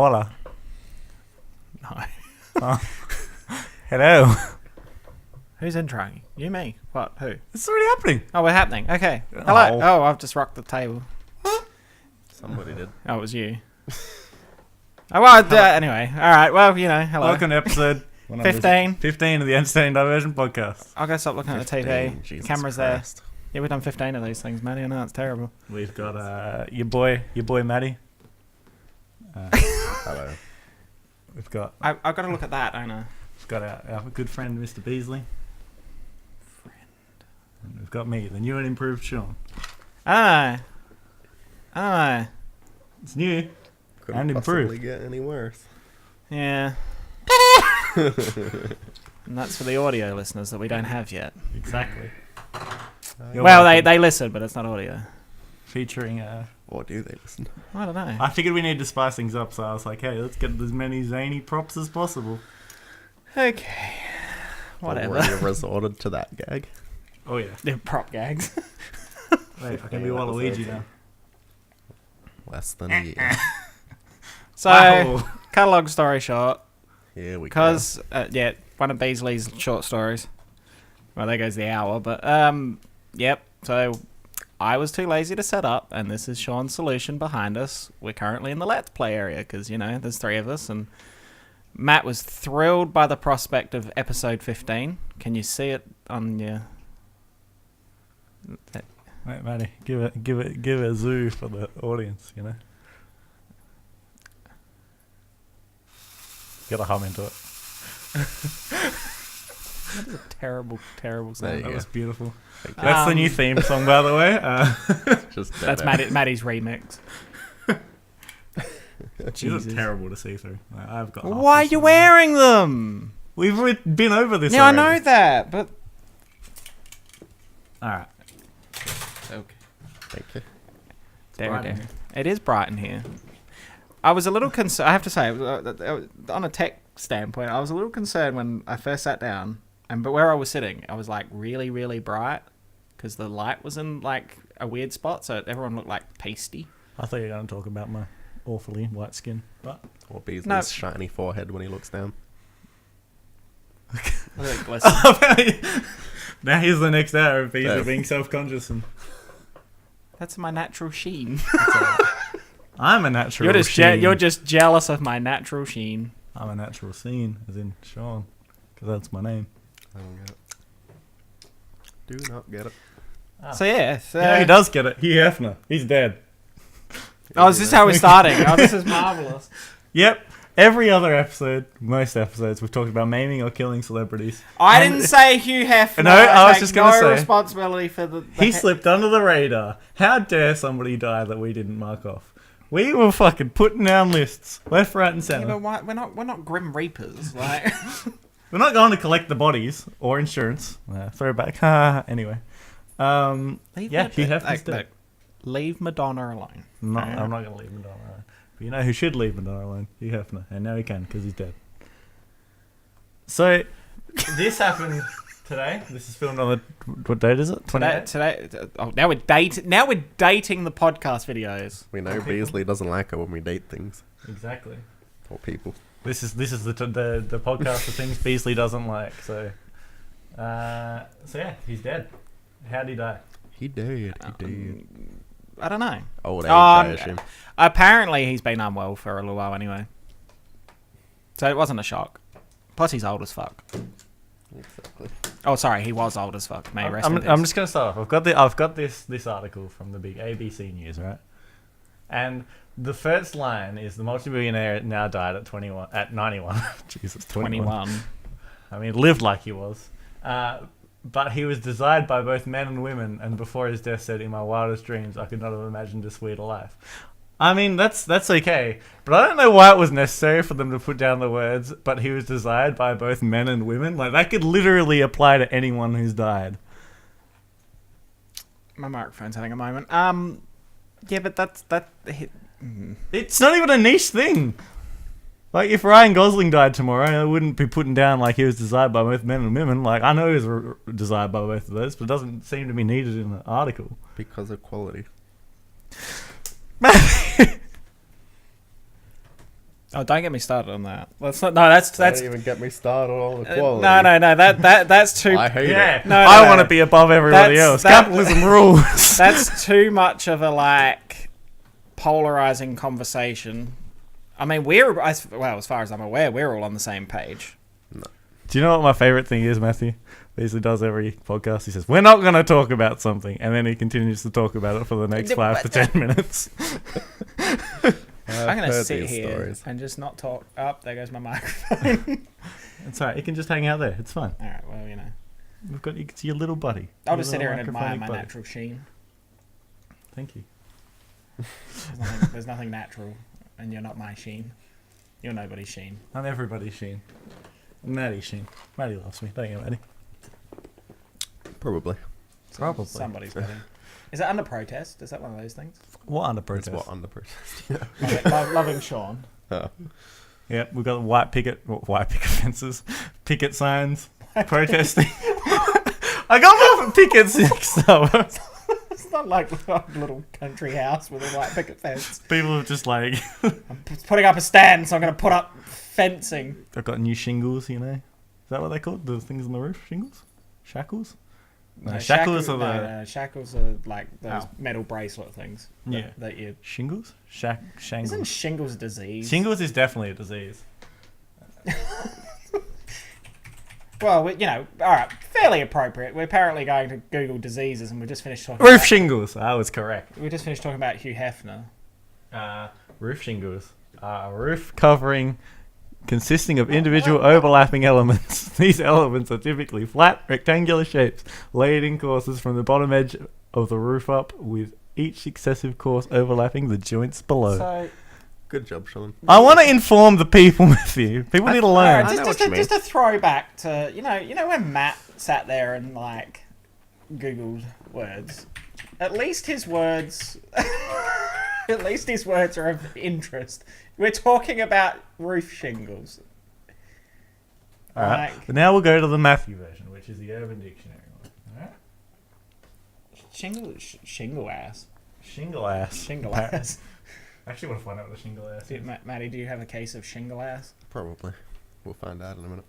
Hola. No. Oh. Hello. Who's introing? You, me? What? Who? It's already happening. Oh, we're happening. Okay. Hello. Oh, I've just rocked the table. Somebody did. Oh, it was you. Oh, well, anyway. All right. Well, hello. Welcome to episode 15. 15 of the Entertaining Diversion podcast. I'll go stop looking at the TV. Jesus Camera's Christ. there. Yeah, we've done 15 of these things, Matty. I know it's terrible. We've got your boy Matty. Hello. We've got I've got to look at that, don't I? we've got our good friend Mr. Beazley. And we've got me, the new and improved Sean. I don't know. It's new. Couldn't And possibly improved. get any worse. Yeah. And that's for the audio listeners that we don't have yet. Exactly. You're Well, welcome. they listen, but it's not audio. Featuring Or do they listen? I don't know. I figured we needed to spice things up, so I was like, hey, let's get as many zany props as possible. Okay. Whatever. Already resorted to that gag. Oh yeah. They're prop gags. Wait, I can be Yeah, that was Waluigi okay. now. Less than a year. So, Wow. cut a long story short, Here we go. because, one of Beazley's short stories. Well, there goes the hour, but, yep. So, I was too lazy to set up, and this is Sean's solution behind us. We're currently in the Let's Play area, because, there's 3 of us, and Matt was thrilled by the prospect of episode 15. Can you see it on your... Wait, Matty, give it a zoo for the audience, Get a hum into it. That is a terrible, terrible There sound. you That go. was beautiful. Thank you. That's the new theme song, by the way. Just That's Maddie's remix. These Jesus. are terrible to see through. Like, I've got. Why are you wearing them? We've been over this. Yeah, I already. know that, but... All right. Okay. Thank you. There, bright in there. here. It is bright in here. I was a little concerned. I have to say, on a tech standpoint, I was a little concerned when I first sat down, but where I was sitting, I was like really, really bright because the light was in like a weird spot, so everyone looked like pasty. I thought you were going to talk about my awfully white skin, but Or Beasley's No. shiny forehead when he looks down. now here's the next hour of Beasley Yeah. being self-conscious and. That's my natural sheen. I'm a natural. You're just sheen. you're just jealous of my natural sheen. I'm a natural scene, as in Sean, because that's my name. I don't get it. Do not get it. So yeah, He does get it. Hugh Hefner. He's dead. Oh, is this how we're starting? Oh, this is marvelous. Yep. Every other episode, most episodes, we've talked about maiming or killing celebrities. I And- didn't say Hugh Hefner. No, I was take just gonna no say, responsibility for the He slipped under the radar. How dare somebody die that we didn't mark off? We were fucking putting down lists, left, right, and Yeah, centre. but why, we're not Grim Reapers. Like, We're not going to collect the bodies or insurance. Throwback. Anyway. Yeah, Hugh Hefner's dead. leave Madonna alone. I'm not going to leave Madonna alone. But you know who should leave Madonna alone? Hugh Hefner. And now he can, because he's dead. So, this happened today. This is filmed on the... What date is it? 28th? Now we're dating the podcast videos. We know Or people. Beasley doesn't like it when we date things. Exactly. Or people. This is the podcast of things Beasley doesn't like. So yeah, he's dead. How'd he die? He did. He did. I don't know. Old age, I assume. Apparently, he's been unwell for a little while anyway. So it wasn't a shock. Plus, he's old as fuck. Exactly. Oh, sorry, he was old as fuck. May he rest in peace. I'm just gonna start off. I've got this article from the big ABC News, right? And the first line is the multimillionaire now died at 21 at 91. Jesus, 21. I mean, lived like he was. But he was desired by both men and women, and before his death said, "In my wildest dreams, I could not have imagined a sweeter life." I mean, that's okay, but I don't know why it was necessary for them to put down the words, "But he was desired by both men and women." Like, that could literally apply to anyone who's died. My microphone's having a moment. Yeah, but that's... It's not even a niche thing. Like, if Ryan Gosling died tomorrow, I wouldn't be putting down, like, he was desired by both men and women. Like, I know he was desired by both of those, but it doesn't seem to be needed in the article. Because of quality. Oh, don't get me started on that. Let's not. No, that's Don't even get me started on the quality. no. That's too. I hate it. No, I want to be above everybody else. That- Capitalism rules. That's too much of a like polarizing conversation. I mean, as far as I'm aware, we're all on the same page. Do you know what my favorite thing is, Matthew? Beazley does every podcast. He says, we're not going to talk about something. And then he continues to talk about it for the next 5 to 10 minutes. I'm going to sit here and just not talk. Oh, there goes my microphone. It's all right. You can just hang out there. It's fine. All right, well, you know. We've got it's your little buddy. I'll Your just sit little here and admire microphonic my buddy. natural sheen. Thank you. There's nothing natural, and you're not my sheen. You're nobody's sheen. I'm everybody's Sheen. Maddie's Sheen. Maddie loves me. Don't you, Maddie? Probably. Probably. Somebody's got him. Is that under protest? Is that one of those things? What under protest? That's what under protest. Loving Sean. Oh. Yeah, we've got white picket fences, picket signs, protesting. I got my pickets mixed up. It's not like a little country house with a white picket fence. People are just like... I'm putting up a stand, so I'm going to put up fencing. I've got new shingles, you know. Is that what they're called? The things on the roof? Shingles? Shackles? No, shackles are the... No, shackles are like those metal bracelet things. Yeah. That you... Shingles? Shangles. Isn't shingles a disease? Shingles is definitely a disease. Well, you know, all right, fairly appropriate. We're apparently going to Google diseases, and we just finished talking. Roof shingles. I was correct. We just finished talking about Hugh Hefner. Roof shingles are a roof covering consisting of individual overlapping elements. These elements are typically flat, rectangular shapes laid in courses from the bottom edge of the roof up, with each successive course overlapping the joints below. So, Good job, Sean. I want to inform the people, Matthew. People need to learn. all right, I know what you mean. just a throwback to you know when Matt sat there and like Googled words. At least his words are of interest. We're talking about roof shingles. All right. Like- But now we'll go to the Matthew version, which is the Urban Dictionary one. All right. Shingle ass. Shingle ass. Shingle ass. I actually want to find out what a shingle ass is. Matty, do you have a case of shingle ass? Probably. We'll find out in a minute.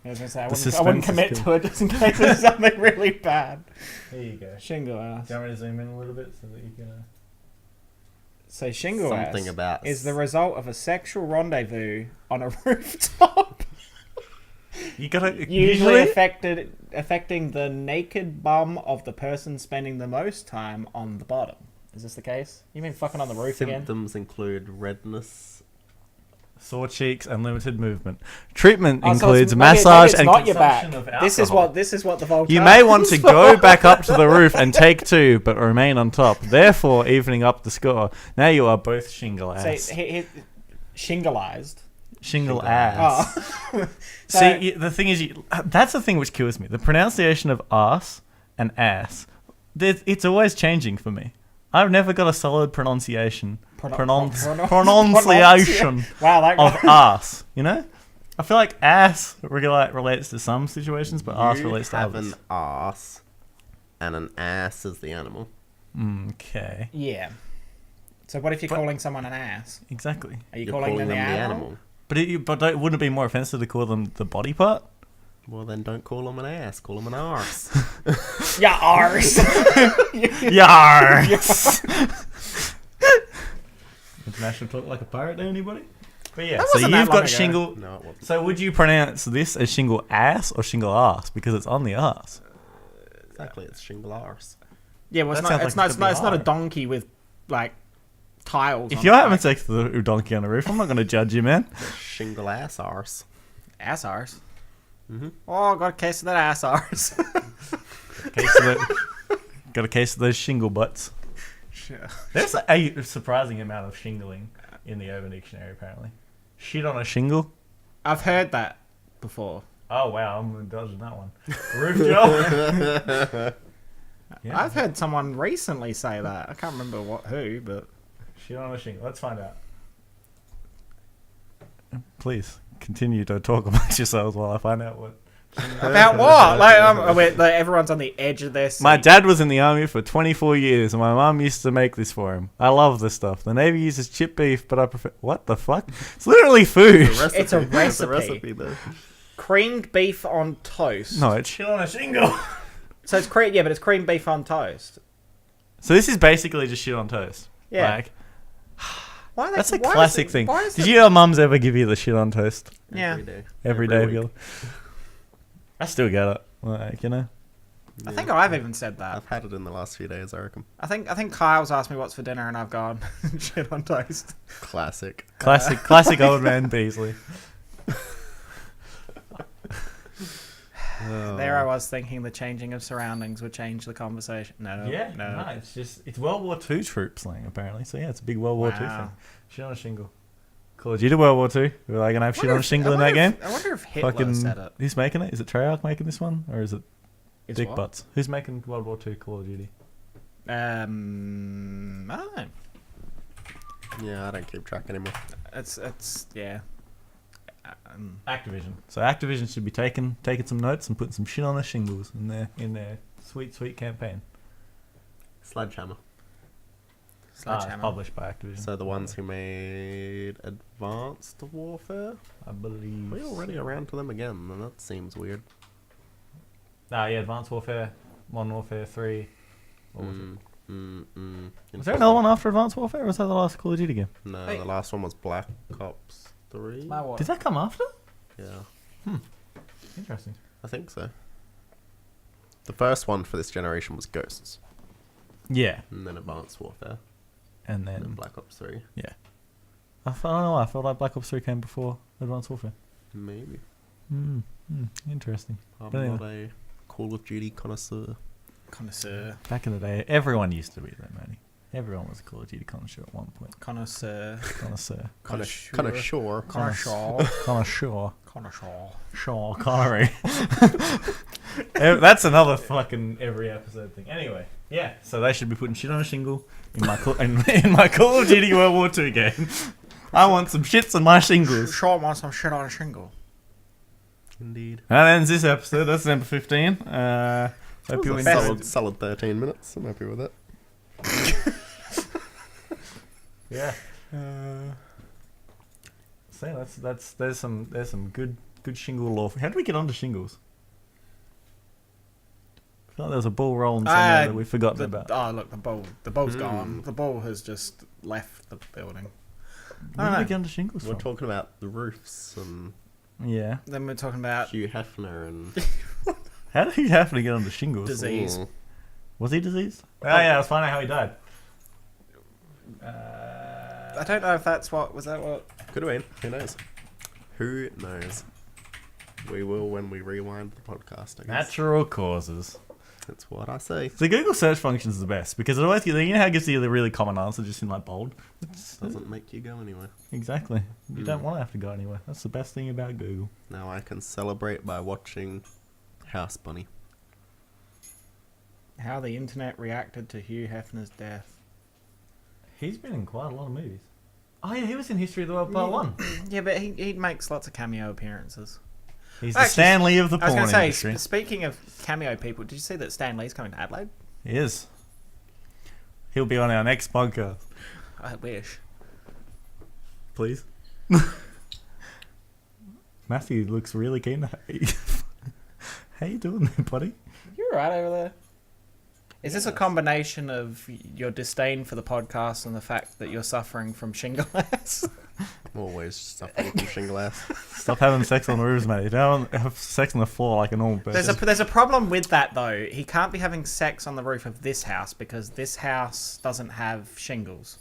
I was going to say, I The wouldn't suspense commit is to it just in case there's something really bad. There you go. Shingle ass. Do you want me to zoom in a little bit so that you can... So shingle Something ass about is the result of a sexual rendezvous on a rooftop. You gotta... Usually affecting the naked bum of the person spending the most time on the bottom. Is this the case? You mean fucking on the roof again? symptoms include redness. Sore cheeks and limited movement. Treatment Oh, so includes maybe massage it's and not your back. consumption of This alcohol. is what the Voltaren You may want to go back up to the roof and take two, but remain on top, therefore evening up the score. Now you are both shingle ass. Say, shingleized. Shingle ass. Oh. See, the thing is, that's the thing which kills me. The pronunciation of arse and ass, it's always changing for me. I've never got a solid pronunciation. Pronunciation Wow, that of ass, you know? I feel like ass relates to some situations, but ass relates to You have others. an arse, and an ass is the animal. Okay. Yeah. So what if you're calling someone an ass? Exactly. Are you You're calling them the animal? But wouldn't it be more offensive to call them the body part? Well, then don't call them an ass. Call them an arse. Yeah, arse. Yars. International talk like a pirate, anybody? But yeah, That so wasn't you've that long got ago. shingle. No, it wasn't. So would you pronounce this as shingle ass or shingle arse because it's on the arse? Exactly, it's shingle arse. Yeah, well, That it's sounds not. like It's not. it It's could not. be It's not a hard. donkey with like tiles. If on you're it, having like, sex with a donkey on the roof, I'm not going to judge you, man. Shingle ass arse. ass arse. Mm-hmm. Oh, got a case of that ass arse. Got a case of those shingle butts. Sure. There's a surprising amount of shingling in the Urban Dictionary, apparently. Shit on a shingle? I've heard that before. Oh, wow, I'm dodging that one. Roof job? Yeah. I've heard someone recently say that. I can't remember who, but Shit on a shingle. Let's find out. Please, continue to talk amongst yourselves while I find out what About what? Like everyone's on the edge of their seat. My dad was in the army for 24 years, and my mum used to make this for him. I love this stuff. The Navy uses chip beef, but I prefer... What the fuck? It's literally food. It's a recipe. It's a recipe, though. Creamed beef on toast. No, it's shit on a shingle. So it's cream, yeah, but it's creamed beef on toast. So this is basically just shit on toast. Yeah. Like, Why that's a classic thing. Did Did your mums ever give you the shit on toast? Yeah. Every day. week. I still get it. Like, you know. I think I've even said that. I've had it in the last few days, I reckon. I think Kyle's asked me what's for dinner, and I've gone shit on toast. Classic. Classic old man Beazley. There I was thinking the changing of surroundings would change the conversation. No. It's World War II troop slang apparently. So yeah, it's a big World War II thing. Wow. Shit on a shingle. Call of Duty World War II. Were they gonna have shit on a shingle in that game? I wonder if Hitler said it. Who's making it? Is it Treyarch making this one, or is it It's Dick what? Butts? Who's making World War II Call of Duty? I don't know. Yeah, I don't keep track anymore. It's yeah. Activision. So Activision should be taking some notes and putting some shit on the shingles in their sweet campaign. Sledgehammer. It's published by Activision. So the ones who made Advanced Warfare? I believe. We're already around to them again, and that seems weird. Yeah, Advanced Warfare, Modern Warfare 3. What was it? Was there Interesting. another one after Advanced Warfare, or was that the last Call of Duty game? No, Hey. the last one was Black Ops 3. Did that come after? Yeah, Interesting. I think so. The first one for this generation was Ghosts, Yeah. and then Advanced Warfare, And and then then... Black Ops 3. I don't know, I felt like Black Ops 3 came before Advanced Warfare. Maybe. Interesting. I'm But anyway. not a Call of Duty connoisseur. Connoisseur. Back in the day, everyone used to be that, Manny. Everyone was a Call of Duty connoisseur at one point. Connoisseur. Connoisseur. Connoisseur. Connoisseur. Connoisseur. Sean Connery. That's another fucking every episode thing. Anyway, yeah. So they should be putting shit on a shingle in my in my Call of Duty World War II game. I want some shits on my shingles. Sean wants some shit on a shingle. Indeed. That ends this episode. That's number 15. Hope you That was a enjoyed. solid 13 minutes. I'm happy with that. Yeah. So there's some good shingle lore. How did we get onto shingles? I feel like there was a ball rolling somewhere that we've forgotten about. Oh look, the ball's gone. The ball has just left the building. How did we get onto shingles We're from? talking about the roofs and Yeah. Then we're talking about Hugh Hefner and How did he happen to get onto shingles? disease. Was he diseased? Oh yeah, I was finding out how he died. I don't know if that's what was that what. Could have been. Who knows? Who knows? We will when we rewind the podcast. I guess. Natural causes. That's what I say. The Google search function is the best because it always gives you know how it gives you the really common answer just in like bold. Doesn't make you go anywhere. Exactly. You don't want to have to go anywhere. That's the best thing about Google. Now I can celebrate by watching House Bunny. How the internet reacted to Hugh Hefner's death. He's been in quite a lot of movies. Oh yeah, he was in History of the World Part 1. Yeah, but he makes lots of cameo appearances. He's the Actually, Stan Lee of the I was porn going to say, industry. speaking of cameo people, did you see that Stan Lee's coming to Adelaide? He is. He'll be on our next podcast. I wish. Please. Matthew looks really keen to How you doing there, buddy? You're right over there. Is this a combination of your disdain for the podcast and the fact that you're suffering from shingles? I'm always suffering from shingle ass. Stop having sex on the roofs, mate. You don't have sex on the floor like a normal person. There's a problem with that though. He can't be having sex on the roof of this house because this house doesn't have shingles.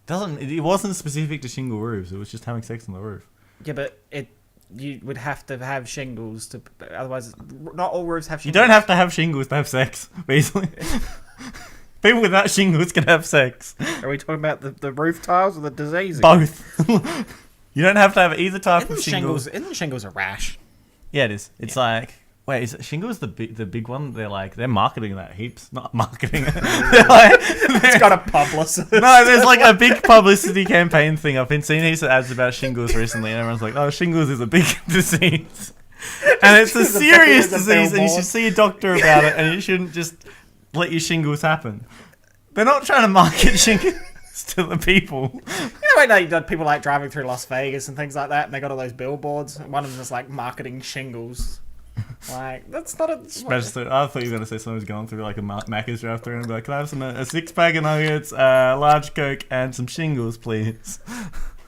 It wasn't specific to shingle roofs. It was just having sex on the roof. Yeah, but you would have to have shingles to otherwise not all roofs have You shingles. don't have to have shingles to have sex, basically. People without shingles can have sex. Are we talking about the roof tiles or the disease? Both. You don't have to have either type of shingles. Isn't shingles a rash? Yeah, it is. It's like... Wait, is shingles the big one? They're marketing that heaps. Not marketing it. It's got a publicist. No, there's like a big publicity campaign thing. I've been seeing heaps of ads about shingles recently, and everyone's like, "Oh, shingles is a big disease." And it's a serious There's a disease, and you billboard. should see a doctor about it, and you shouldn't just let your shingles happen. They're not trying to market shingles to the people. You know, like people like driving through Las Vegas and things like that, and they got all those billboards. One of them is like marketing shingles. Like, that's not a... I thought you were going to say someone's going through like a Macca's drive through and be like, can I have a 6-pack of nuggets, large Coke, and some shingles, please?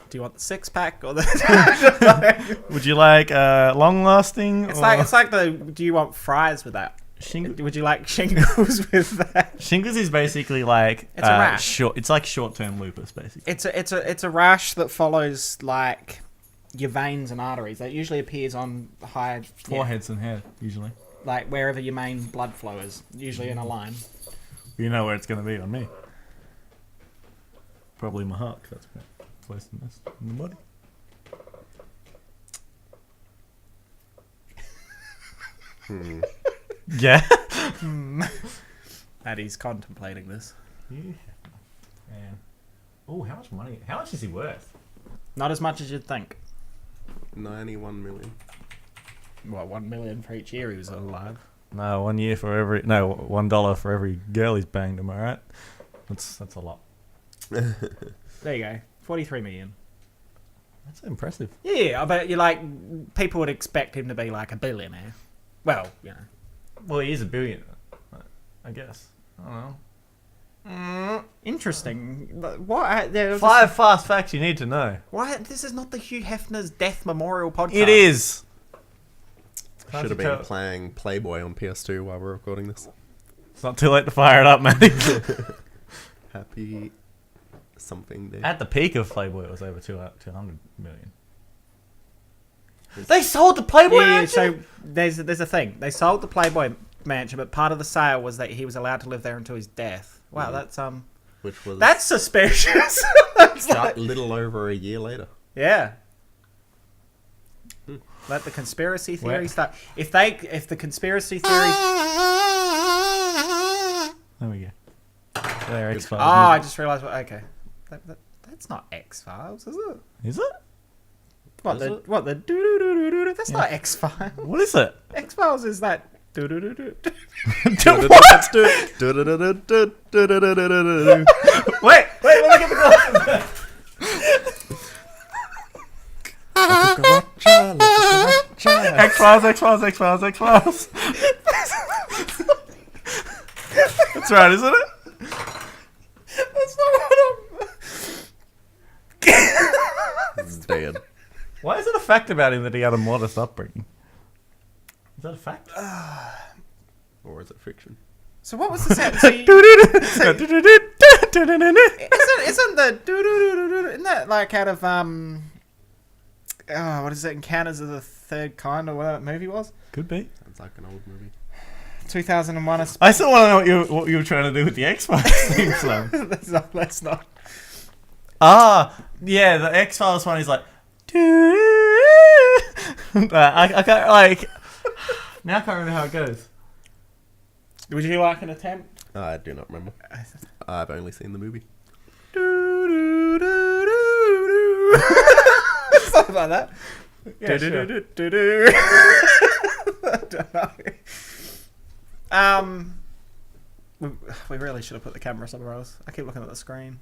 Do you want the 6-pack or the... Would you like long lasting? It's like the... Do you want fries with that? Would you like shingles with that? Shingles is basically like It's a rash. It's like short-term lupus, basically. It's a rash that follows like your veins and arteries. That usually appears on high Foreheads and hair, usually. like wherever your main blood flow is, usually in a line. You know where it's going to be on me. Probably my heart, 'cause that's close to this in the body. Yeah. Maddie's contemplating this. Yeah. Man. Oh, how much money? How much is he worth? Not as much as you'd think. 91 million. Well, 1 million for each year he was alive. No, $1 for every girl he's banged. Am I right? That's a lot. There you go. 43 million. That's impressive. Yeah, but you like people would expect him to be like a billionaire. Well, you know. Well, he is a billionaire, I guess. I don't know. Interesting. What? There was 5 fast facts you need to know. Why? This is not the Hugh Hefner's death memorial podcast. It is. Should have been playing Playboy on PS2 while we're recording this. It's not too late to fire it up, Matty. Happy something day. At the peak of Playboy, it was over 200 million. They sold the Playboy Yeah, mansion? so there's a thing. They sold the Playboy mansion, but part of the sale was that he was allowed to live there until his death. Wow, Which was that's suspicious. That's a little over a year later. yeah. Let the conspiracy theory start. If the conspiracy theory. There we go. There, X-Files. Oh, I just realised. Okay, that's not X-Files, is it? Is it? What the do do do do do? That's not X-Files. What is it? X-Files is that do do do do. What? Wait, let me get the glasses. X-Files. That's right, isn't it? That's not what It's dead. Why is it a fact about him that he had a modest upbringing? Is that a fact? Or is it fiction? So what was the sound? So isn't the do do do do? Isn't that like out of what is it? Encounters of the Third Kind or whatever that movie was? Could be. Sounds like an old movie. 2001. I still want to know what you were trying to do with the X-Files theme song. Let's not. Ah, yeah, the X-Files one is like... I can't, like... Now I can't remember how it goes. Would you like an attempt? I do not remember. I've only seen the movie. Something like that. Yeah, sure. I don't know. We really should have put the camera somewhere else. I keep looking at the screen.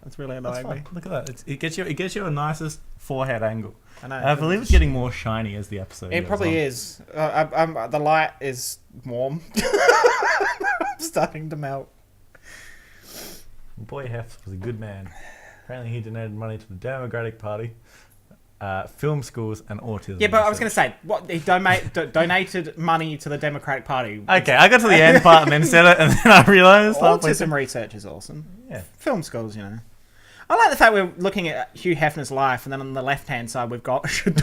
It's really That's annoying me. fine. Look at that. It gets you a nicest forehead angle. I know. I believe it's getting more shiny as the episode It goes probably on. is. The light is warm. I'm starting to melt. Boy Hef was a good man. Apparently he donated money to the Democratic Party, film schools, and autism. Yeah, but I was going to research. say, what he donated money to the Democratic Party. Okay, I got to the end part and then said it, and then I realised... Autism research is awesome. Yeah. Film schools, you know. I like the fact we're looking at Hugh Hefner's life, and then on the left-hand side we've got should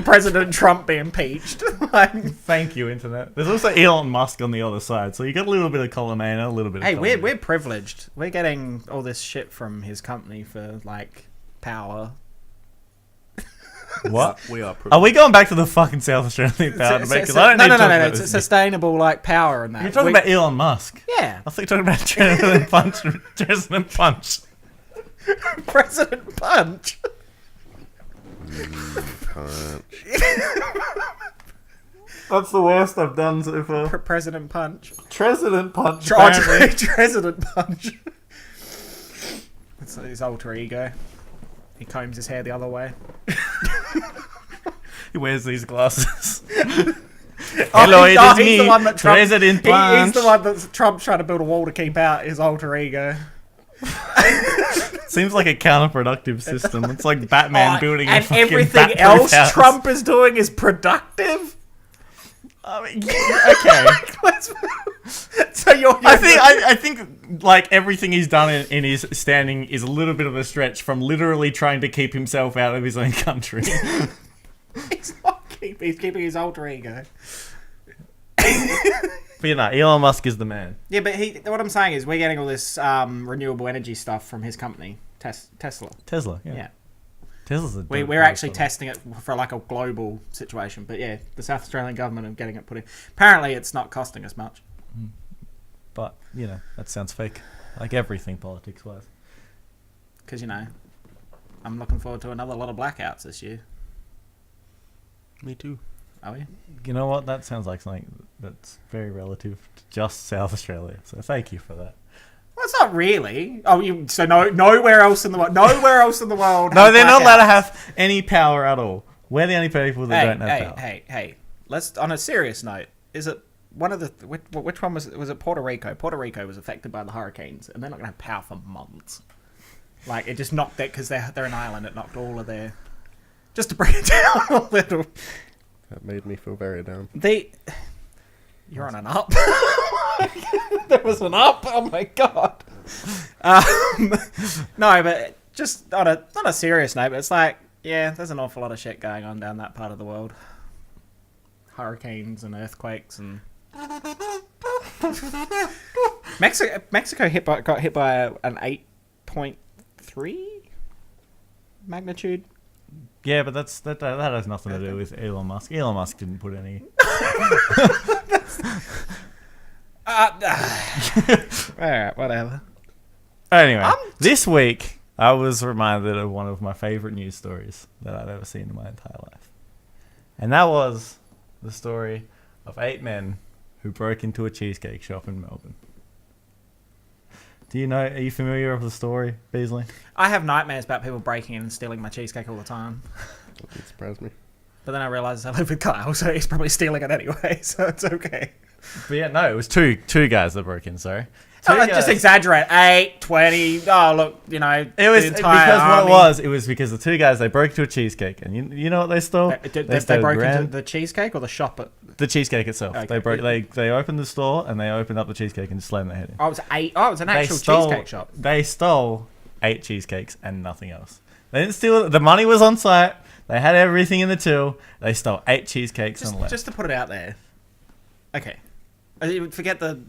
President Trump be impeached. Like, Thank you, Internet. There's also Elon Musk on the other side, so you got a little bit of column A and a little bit of hey, column B. we're privileged. We're getting all this shit from his company for, like, power. What? We are. Are we going back to the fucking South Australian power debate? 'Cause I don't need to talk about It's this. sustainable, like, power and that. You're talking about Elon Musk. Yeah. I thought you were talking about President Punch. President Punch. President Punch. Punch. That's the worst I've done so far. President Punch. President Punch. President Punch. That's his alter ego. He combs his hair the other way. He wears these glasses. Hello, it's me, the one that President Punch. He's the one that Trump's trying to build a wall to keep out his alter ego. Seems like a counterproductive system. It's like Batman building a fucking everything bat-proof else house. Trump is doing is productive. I mean, okay. So you're. I think like everything he's done in his standing is a little bit of a stretch from literally trying to keep himself out of his own country. He's not keeping. He's keeping his alter ego. But you know, Elon Musk is the man. Yeah, but what I'm saying is we're getting all this renewable energy stuff from his company, Tesla. Tesla, yeah. Tesla's a we're actually testing it for like a global situation. But yeah, the South Australian government are getting it put in. Apparently, it's not costing us much. But, you know, that sounds fake. Like everything politics-wise. Because, you know, I'm looking forward to another lot of blackouts this year. Me too. Are we? You know what? That sounds like something that's very relative to just South Australia. So thank you for that. Well, it's not really. Oh, so nowhere else in the world. Nowhere else in the world. No, they're not allowed to have any power at all. We're the only people that don't have power. Hey. Let's. On a serious note, is it one of the which one was it Puerto Rico? Puerto Rico was affected by the hurricanes, and they're not going to have power for months. Like it just knocked it because they're an island. It knocked all of their. Just to bring it down a little. That made me feel very down. You're on an up. There was an up. Oh my god. No, but just on a serious note, but it's like, yeah, there's an awful lot of shit going on down that part of the world. Hurricanes and earthquakes and Mexico got hit by an 8.3 magnitude. Yeah, but that has nothing to do with Elon Musk. Elon Musk didn't put any. Alright, whatever. Anyway, this week I was reminded of one of my favourite news stories that I've ever seen in my entire life. And that was the story of 8 men who broke into a cheesecake shop in Melbourne. Are you familiar with the story, Beazley? I have nightmares about people breaking in and stealing my cheesecake all the time. That didn't surprise me. But then I realised I live with Kyle, so he's probably stealing it anyway, so it's okay. But yeah, no, it was two guys that broke in, sorry. Just exaggerate. 8, 20, oh, look, you know, it was the entire because army. it was because the two guys, they broke into a cheesecake, and you know what they stole? They broke into the cheesecake or the shop? The cheesecake itself. Okay. They opened the store, and they opened up the cheesecake and just slammed their head in. Oh, it was an actual cheesecake shop. They stole 8 cheesecakes and nothing else. They didn't steal it. The money was on site. They had everything in the till. They stole 8 cheesecakes and left. Just to put it out there. Okay. Forget the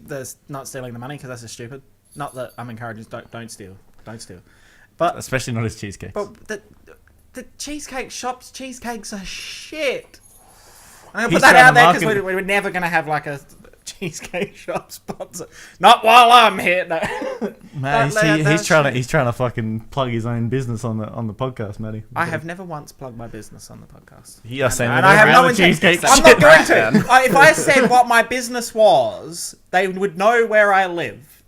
not stealing the money, because that's just stupid. Not that I'm encouraging don't steal. Don't steal. But especially not his cheesecakes. But the cheesecake shop's cheesecakes are shit. I'm going to put that out there because we're never going to have like a cheesecake shop sponsor. Not while I'm here. No. Man, he's trying to fucking plug his own business on the podcast, Matty. I have never once plugged my business on the podcast. You're saying and I have no cheesecake. I'm not going to. If I said what my business was, they would know where I live.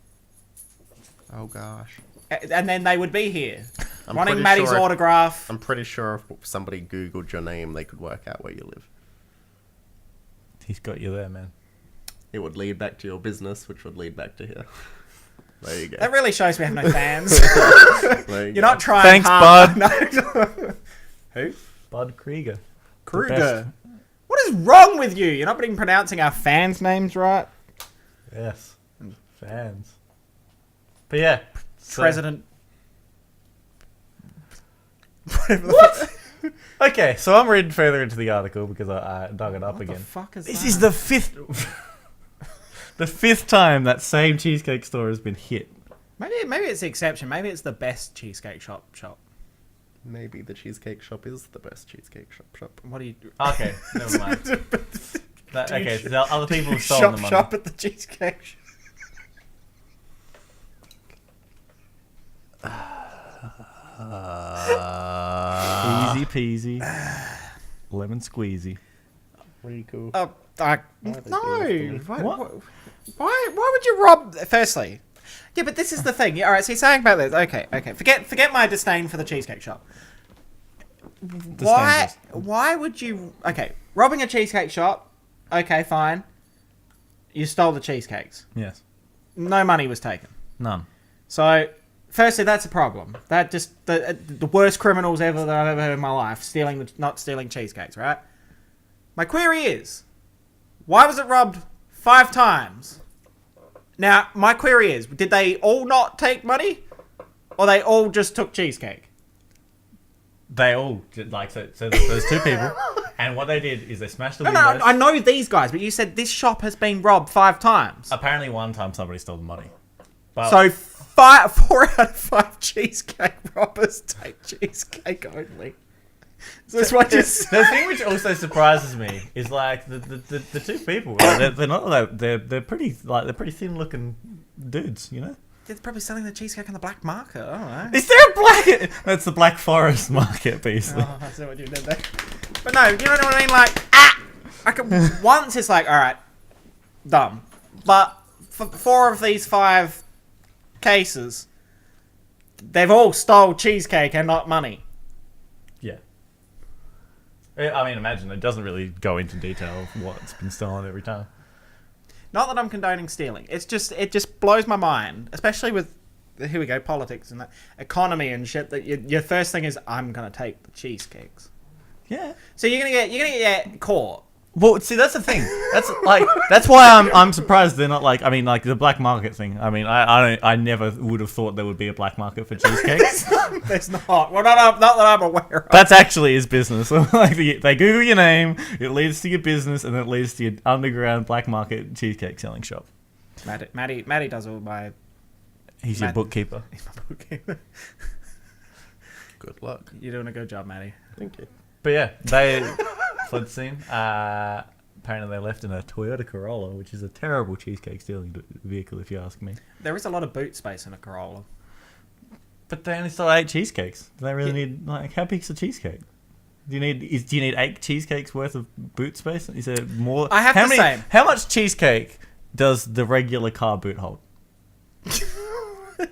Oh gosh. And then they would be here. Wanting Maddie's autograph. I'm pretty sure if somebody Googled your name, they could work out where you live. He's got you there, man. It would lead back to your business, which would lead back to here. There you go. That really shows we have no fans. You're not trying Thanks, hard. Bud. No. Who? Bud Krieger. Kruger. What is wrong with you? You're not even pronouncing our fans' names right. Yes. Fans. But yeah. President. What? Okay, so I'm reading further into the article because I dug it up again. What the fuck is this that? is the fifth time that same cheesecake store has been hit. Maybe it's the exception. Maybe it's the best cheesecake shop. Maybe the cheesecake shop is the best cheesecake shop. What do you? Okay, never mind. Okay, so other people have stolen the money. Shop at the cheesecake shop. Easy peasy, lemon squeezy. Pretty cool. Why are they doing this to me? Why would you rob? Firstly, yeah, but this is the thing. All right, so you're saying about this. Okay. Forget my disdain for the Cheesecake Shop. Why would you? Okay, robbing a cheesecake shop. Okay, fine. You stole the cheesecakes. Yes. No money was taken. None. So, firstly, that's a problem. That just the worst criminals ever that I've ever heard in my life not stealing cheesecakes. Right. My query is, why was it robbed 5 times? Now, my query is, did they all not take money, or they all just took cheesecake? They all so there's 2 people, and what they did is they smashed the windows. No, I know these guys, but you said this shop has been robbed 5 times. Apparently, one time somebody stole the money. But So 4 out of 5 cheesecake robbers take cheesecake only. So that's what the thing which also surprises me is like the 2 people. They're not they're pretty thin looking dudes, you know. They're probably selling the cheesecake on the black market. I don't know. Is there a black? That's the Black Forest market, Beazley. Oh, I see what you did there. But no, you know what I mean? Like, once it's like, all right, dumb. But for 4 of these 5 cases, they've all stole cheesecake and not money. Yeah. I mean, imagine it doesn't really go into detail of what's been stolen every time. Not that I'm condoning stealing. It just blows my mind, especially with here we go politics and that economy and shit. That your first thing is I'm gonna take the cheesecakes. Yeah. So you're gonna get caught. Well, see, that's the thing. That's why I'm surprised they're not like. I mean, like the black market thing. I mean, I never would have thought there would be a black market for cheesecakes. There's not. Well, not that I'm aware of. That's actually his business. Like they Google your name, it leads to your business, and then it leads to your underground black market cheesecake selling shop. Maddie does all my. He's your bookkeeper. He's my bookkeeper. Good luck. You're doing a good job, Maddie. Thank you. But yeah, they fled the scene. Apparently they left in a Toyota Corolla, which is a terrible cheesecake stealing vehicle, if you ask me. There is a lot of boot space in a Corolla. But they only stole 8 cheesecakes. Do they really need how big's a cheesecake? Do you need 8 cheesecakes worth of boot space? Is there more? I have to say, how much cheesecake does the regular car boot hold?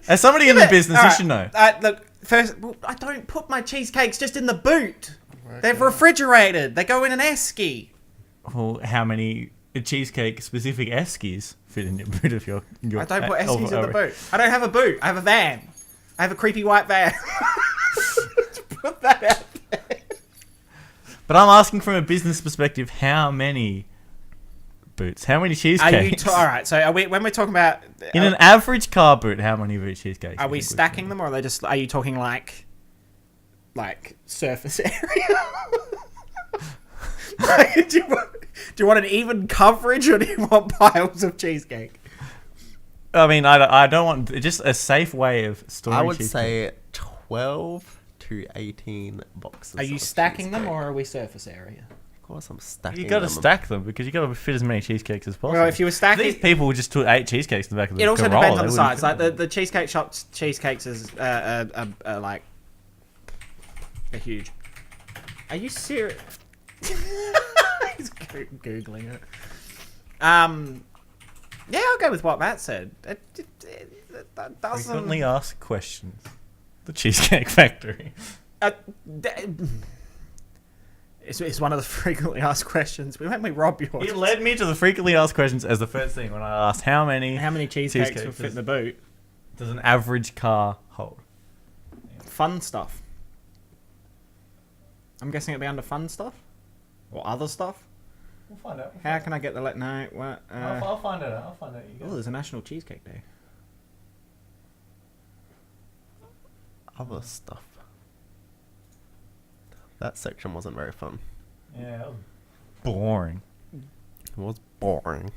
As somebody in the business, you should know. Look, first, I don't put my cheesecakes just in the boot. They're refrigerated. They go in an esky. Well, how many cheesecake specific eskies fit in your boot of your I don't put eskies in the boot. I don't have a boot. I have a van. I have a creepy white van. Put that out there. But I'm asking from a business perspective, how many boots? How many cheesecakes? All right, so when we're talking about... in an average car boot, how many cheesecakes? Are we stacking them, or are you talking like surface area? Do you want an even coverage, or do you want piles of cheesecake? I mean, I don't want just a safe way of storing. I would cheesecake. say 12 to 18 boxes. Are you stacking them, or are we surface area? Of course, I'm stacking. You got to them. stack them because you got to fit as many cheesecakes as possible. Well, if you were stacking, these people just took 8 cheesecakes in the back of the. It also Corolla, depends on the size. Like the cheesecake shop's cheesecakes is like are huge. Are you serious? He's googling it. Yeah, I'll go with what Matt said. That doesn't... Frequently asked questions. The Cheesecake Factory. It's one of the frequently asked questions. When we rob yours. It led me to the frequently asked questions as the first thing when I asked how many cheesecakes will fit in the boot. Does an average car hold? Fun stuff. I'm guessing it'll be under fun stuff? Or other stuff? We'll find out. How can I get the... No, what? I'll find it out. Oh, there's a National Cheesecake Day. Other stuff. That section wasn't very fun. Yeah, that was boring. It was boring.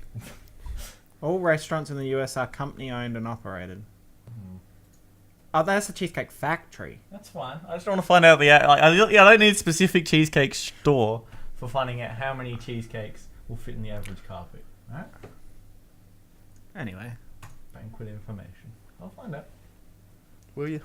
All restaurants in the US are company owned and operated. Oh, that's the Cheesecake Factory. That's fine. I just want to find out I don't need a specific cheesecake store for finding out how many cheesecakes will fit in the average carpet. Alright? Anyway. Banquet information. I'll find out. Will you?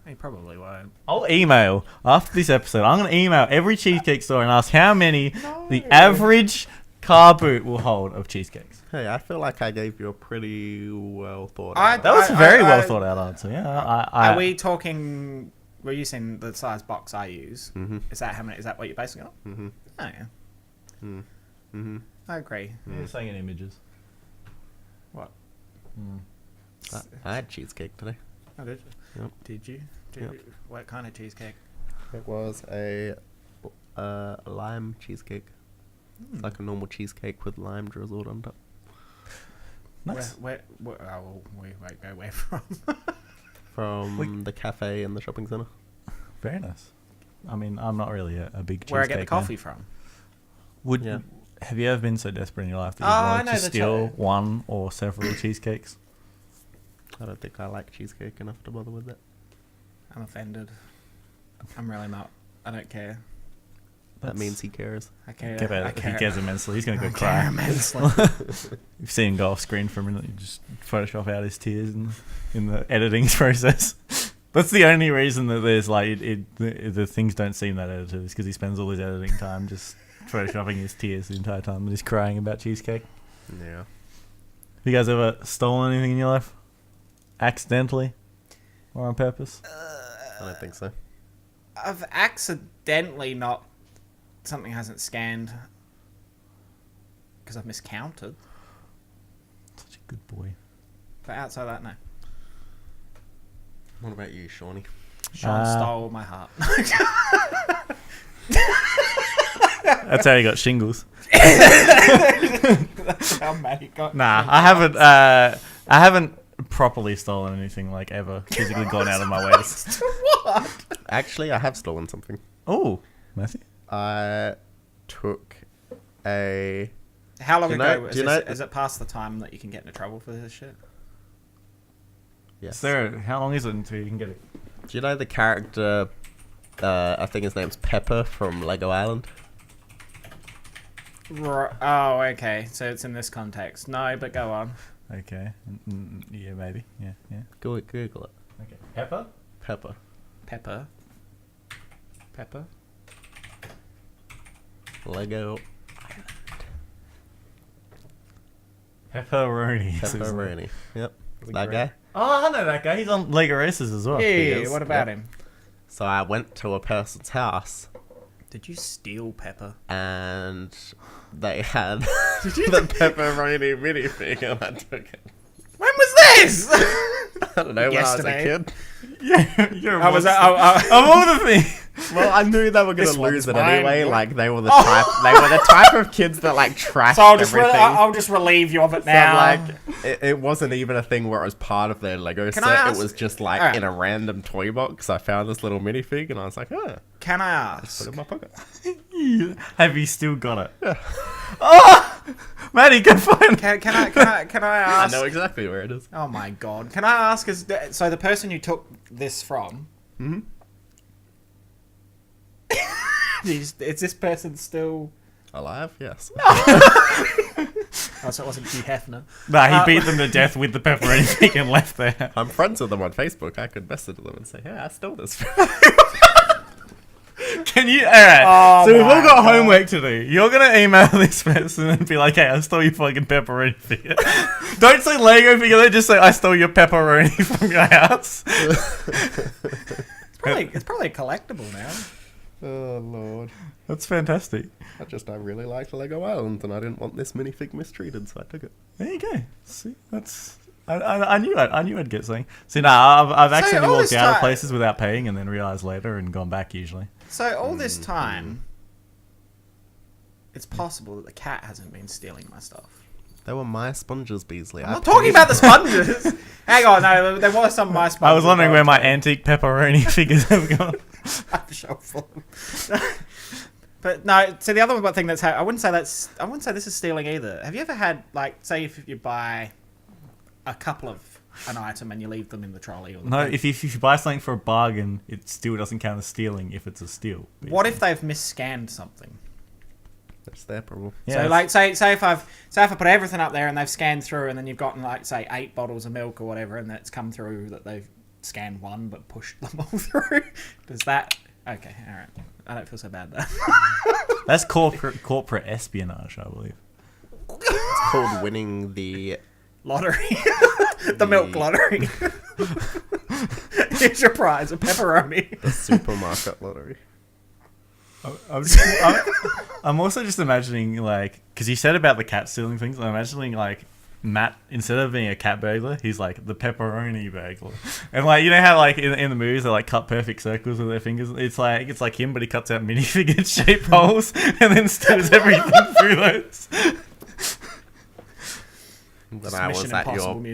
He probably won't. I'll email after this episode. I'm going to email every cheesecake store and ask how many the average car boot will hold of cheesecakes? Hey, I feel like I gave you a pretty well thought out. That was very well thought out answer. Yeah. Are we talking? Were you saying the size box I use? Mm-hmm. Is that how many? Is that what you're basing it on? Mm-hmm. Oh yeah. Mm-hmm. I agree. You're saying in images. What? I had cheesecake today. Oh, did you? Yep. Did you? Yep. What kind of cheesecake? It was a lime cheesecake. It's like a normal cheesecake with lime drizzled on top. Nice. Where we won't go where from. From the cafe in the shopping centre. Very nice. I mean, I'm not really a big cheesecake Where I get the coffee man. from. Have you ever been so desperate in your life that Oh, you I wanted know to the steal one or several cheesecakes? I don't think I like cheesecake enough to bother with it. I'm offended. I'm really not. I don't care. That means he cares. I care. He cares immensely. He's going to go I cry. care immensely. You've seen him go off screen for a minute. You just Photoshop out his tears in the editing process. That's the only reason that there's like the things don't seem that edited is because he spends all his editing time just photoshopping his tears the entire time and he's crying about cheesecake. Yeah. Have you guys ever stolen anything in your life? Accidentally? Or on purpose? I don't think so. I've accidentally not... Something hasn't scanned because I've miscounted. Such a good boy. But outside that, no. What about you, Shawnee? Sean stole my heart. That's how you got shingles. That's how Matty got. Nah, I haven't properly stolen anything like ever. Physically gone out of my way. What? Actually, I have stolen something. Oh, Matthew. I took a... How long ago? Is it past the time that you can get into trouble for this shit? Yes. Sarah, how long is it until you can get it? Do you know the character, I think his name's Pepper from Lego Island? Oh, okay. So it's in this context. No, but go on. Okay. Yeah, maybe. Yeah. Google it. Okay. Pepper? Pepper. Pepper? Lego Pepperoni. Pepperoni. Yep. That guy. Oh, I know that guy. He's on Lego Races as well. Yeah, what about him? So I went to a person's house Did you steal Pepper? and they had the pepperoni minifig and I took it. When was this? I don't know, when I was a Yesterday. kid. Yeah, you're a I was. monster. Of all the things. Well, I knew they were going This to lose one's it mine. anyway. Like, they were the type of kids that, like, trashed So everything. I'll just relieve you of it So, now. like, it wasn't even a thing where it was part of their Lego Can set. I ask- It was just, like, Alright. in a random toy box. I found this little minifig, and I was like, oh, Can I put ask? it in my pocket. Have you still got it? Yeah. Oh! Maddie, go find it. Can I I ask? know exactly where it is. Oh my god! Can I ask? So the person you took this from? Mm-hmm. Is this person still? Alive? Yes. Oh, so it wasn't Hugh Hefner. Nah, he beat them to death with the pepperoni pig and left there. I'm friends with them on Facebook. I could message them and say, hey, I stole this. Can you? Alright. Oh So we've all my got God. homework to do. You're going to email this person and be like, hey, I stole your fucking pepperoni figure. Don't say Lego figure, just say, I stole your pepperoni from your house. It's probably a collectible now. Oh, Lord. That's fantastic. I really liked Lego Island, and I didn't want this minifig mistreated, so I took it. There you go. See, that's... I knew I'd get something. See, I've accidentally all walked this out of time- places without paying and then realised later and gone back usually. So all this time, it's possible that the cat hasn't been stealing my stuff. They were my sponges, Beazley. I'm not talking about the sponges. Hang on, no, there was some of my sponges. I was wondering where my antique pepperoni figures have gone. I have a shelf full. But no, so the other thing that's I wouldn't say this is stealing either. Have you ever had, like, say if you buy a couple of an item and you leave them in the trolley or the No, thing? if you buy something for a bargain, it still doesn't count as stealing if it's a steal. What if they've misscanned something? That's their problem. Yeah, So like say if I put everything up there and they've scanned through and then you've gotten like say 8 bottles of milk or whatever and it's come through that they've scanned one but pushed them all through. Does that? Okay, all right. I don't feel so bad though. that's corporate espionage, I believe. It's called winning the lottery. The milk lottery. Here's your prize, a pepperoni. the supermarket lottery. I'm also just imagining, like, because you said about the cat stealing things, I'm imagining, like, Matt, instead of being a cat burglar, he's like the pepperoni burglar. And like, you know how like in the movies they like cut perfect circles with their fingers? It's like him, but he cuts out minifigure shaped holes and then steals everything through those. When I was at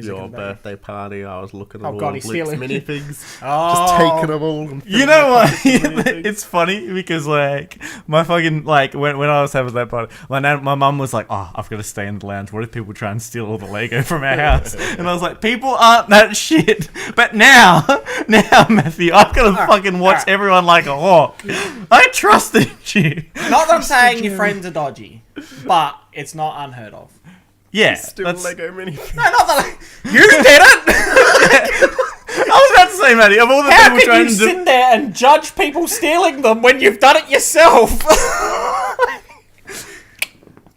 your birthday party, I was looking at all he's Luke's stealing. minifigs. Oh. Just taking them all. And You know what? It's funny because like my fucking like when I was having that party, my mum was like, "Oh, I've got to stay in the lounge. What if people try and steal all the Lego from our house?" And I was like, "People aren't that shit." But now Matthew, I've got to fucking watch everyone like a hawk. I trusted you. Not that I'm saying your friends are dodgy, but it's not unheard of. Yeah, Still Lego minifigs. No, not that. You did it. I was about to say, Matty, of all the How people can trying you to sit there and judge people stealing them when you've done it yourself?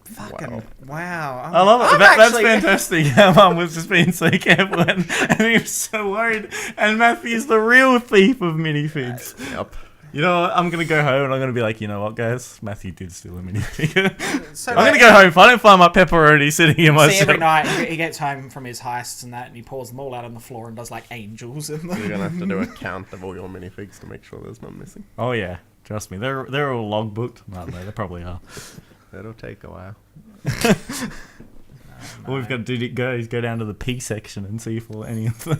Fucking wow! I love it. I'm That's actually- fantastic. Our mum was just being so careful and he was so worried. And Matthew's the real thief of minifigs. Yep. You know what? I'm going to go home and I'm going to be like, you know what, guys? Matthew did steal a minifigure. So I'm going to go home. If I don't find my pepperoni sitting in my See, every cell. night he gets home from his heists and that, and he pours them all out on the floor and does like angels in them. You're going to have to do a count of all your minifigs to make sure there's none missing. Oh, yeah. Trust me. They're all logbooked. No, they probably are. That'll take a while. All we've got to do is go down to the P section and see for any of them.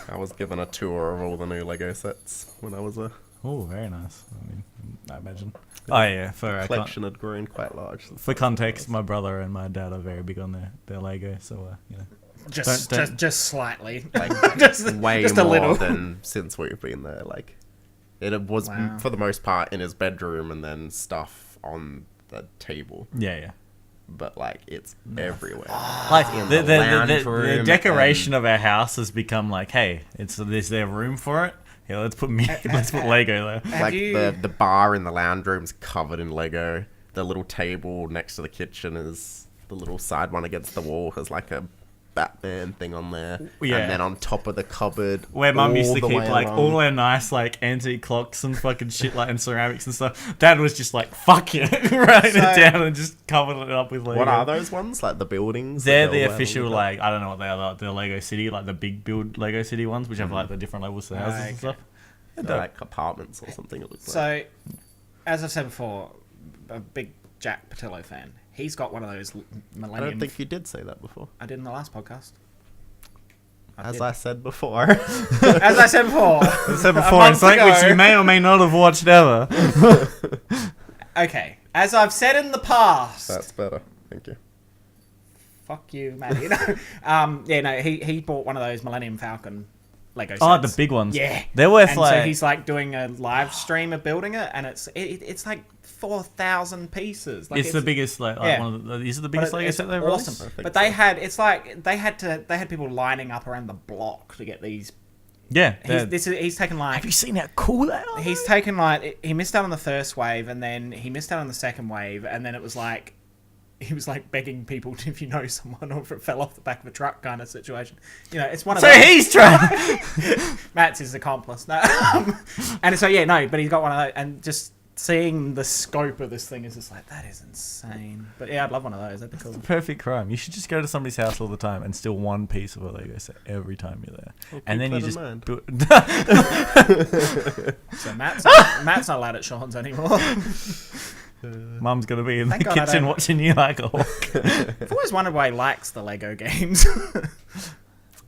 I was given a tour of all the new Lego sets when I was a... Oh, very nice. I mean, I imagine. Oh, yeah. collection had grown quite large. For context, my brother and my dad are very big on their Lego, so, you know. Just slightly. Like, just way just a more little. than since we've been there. Like, it was, Wow. for the most part, in his bedroom and then stuff on the table. Yeah. But, like, it's everywhere. Like, In the lounge room decoration of our house has become like, hey, is there room for it? Yeah, let's put Lego there. Like, you- the bar in the lounge room's covered in Lego. The little table next to the kitchen is... The little side one against the wall has, like, a Batman thing on there. Yeah. And then on top of the cupboard... Where Mum used to all the keep way like along- all her nice like antique clocks and fucking shit like and ceramics and stuff. Dad was just like, fuck you, writing it down and just covered it up with Lego. What are those ones? Like the buildings? They're that the go around official all the- like I don't know what they are, like the Lego City, like the big build Lego City ones, which have like the different levels to the houses and Okay. stuff. They're like apartments or something. It looks like. So, as I've said before, a big Jack Patillo fan. He's got one of those I Millennium. don't think you did say that before. I did in the last podcast. As I said before. As I said before. As I said a before, month it's like which ago. you may or may not have watched ever. Okay. As I've said in the past. That's better. Thank you. Fuck you, man. You know, he bought one of those Millennium Falcon Lego sets. Oh, the big ones. Yeah. They're worth and like. so he's like doing a live stream of building it, and it's like 4,000 pieces. Like it's the biggest like yeah. one of the. Is it the but biggest Lego it's set they've awesome. released? But they had they had people lining up around the block to get these. Yeah. He's taken like. Have you seen how cool they are? He's taken like he missed out on the first wave, and then he missed out on the second wave, and then it was like he was like begging people to, if you know someone, or if it fell off the back of a truck kind of situation. You know, it's one of So those. he's trying. Matt's his accomplice. No. And so but he's got one of those, and just seeing the scope of this thing is just like, that is insane. But yeah, I'd love one of those. That'd be cool. Perfect crime. You should just go to somebody's house all the time and steal one piece of a Lego set every time you're there, and then you just. So Matt's not allowed at Sean's anymore. Mum's gonna be in the Thank God I kitchen don't- watching you like a hawk. I've always wondered why he likes the Lego games.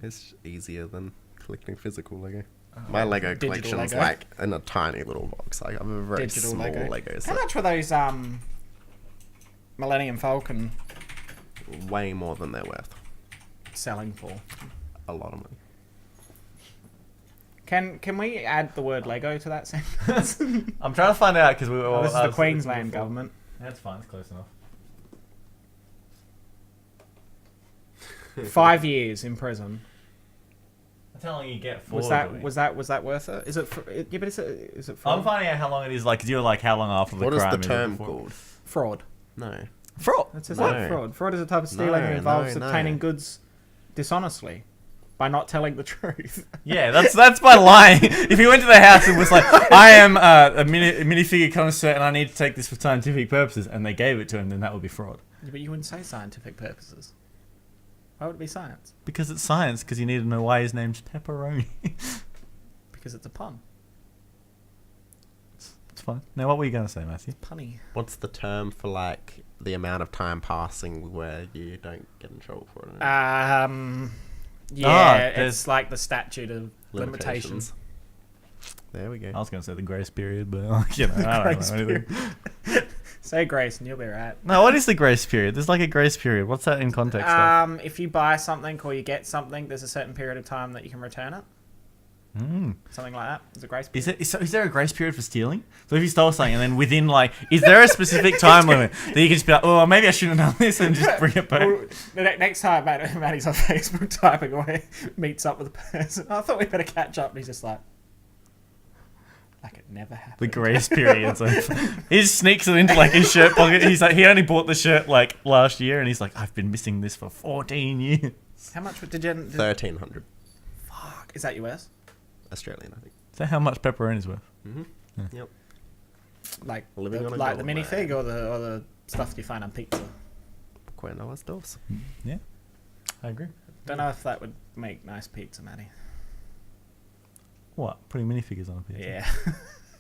It's easier than collecting physical Lego. My Lego Digital collection's Lego. like in a tiny little box. Like I have a very Digital small Lego. Lego How set. much were those Millennium Falcon Way more than they're worth. selling for? A lot of money. Can we add the word Lego to that sentence? I'm trying to find out because we were. This is the Queensland government. That's fine. It's close enough. 5 years in prison. That's how long you get for. Was that worth it? Is it? Yeah, but is it fraud? I'm finding out how long it is. Like, you're like how long after the What is crime the term before? called? Fraud. No. Fraud. That's just No. like fraud. Fraud is a type of stealing that involves no. obtaining goods dishonestly by not telling the truth. Yeah, that's by lying. If he went to the house and was like, I am a minifigure connoisseur and I need to take this for scientific purposes, and they gave it to him, then that would be fraud. Yeah, but you wouldn't say scientific purposes. Why would it be science? Because it's science, because you need to know why his name's Pepperoni. Because it's a pun. It's fine. Now, what were you going to say, Matthew? Punny. What's the term for like the amount of time passing where you don't get in trouble for it? Yeah, it's like the statute of limitations. There we go. I was going to say the grace period, but I don't know anything. Say grace and you'll be right. No, what is the grace period? There's like a grace period. What's that in context of? If you buy something or you get something, there's a certain period of time that you can return it. Something like that. There's a grace period. Is there a grace period for stealing? So if you stole something and then within is there a specific time limit that you can just be like, oh, maybe I shouldn't have done this and just bring it back? Well, the next time Maddie's on Facebook typing away, meets up with a person. I thought we better catch up. And he's just like it never happened. The grace period. So he just sneaks it into his shirt pocket. He's like, he only bought the shirt last year, and he's like, I've been missing this for 14 years. How much did you? 1,300 Fuck. Is that US? Australian, I think. Is that how much pepperoni's worth? Mm-hmm. Yeah. Yep. Like Living on a the gold minifig or the stuff you find on pizza. Quite nice stuff. Yeah, I agree. Don't know if that would make nice pizza, Maddie. What? Putting minifigures on a pizza? Yeah.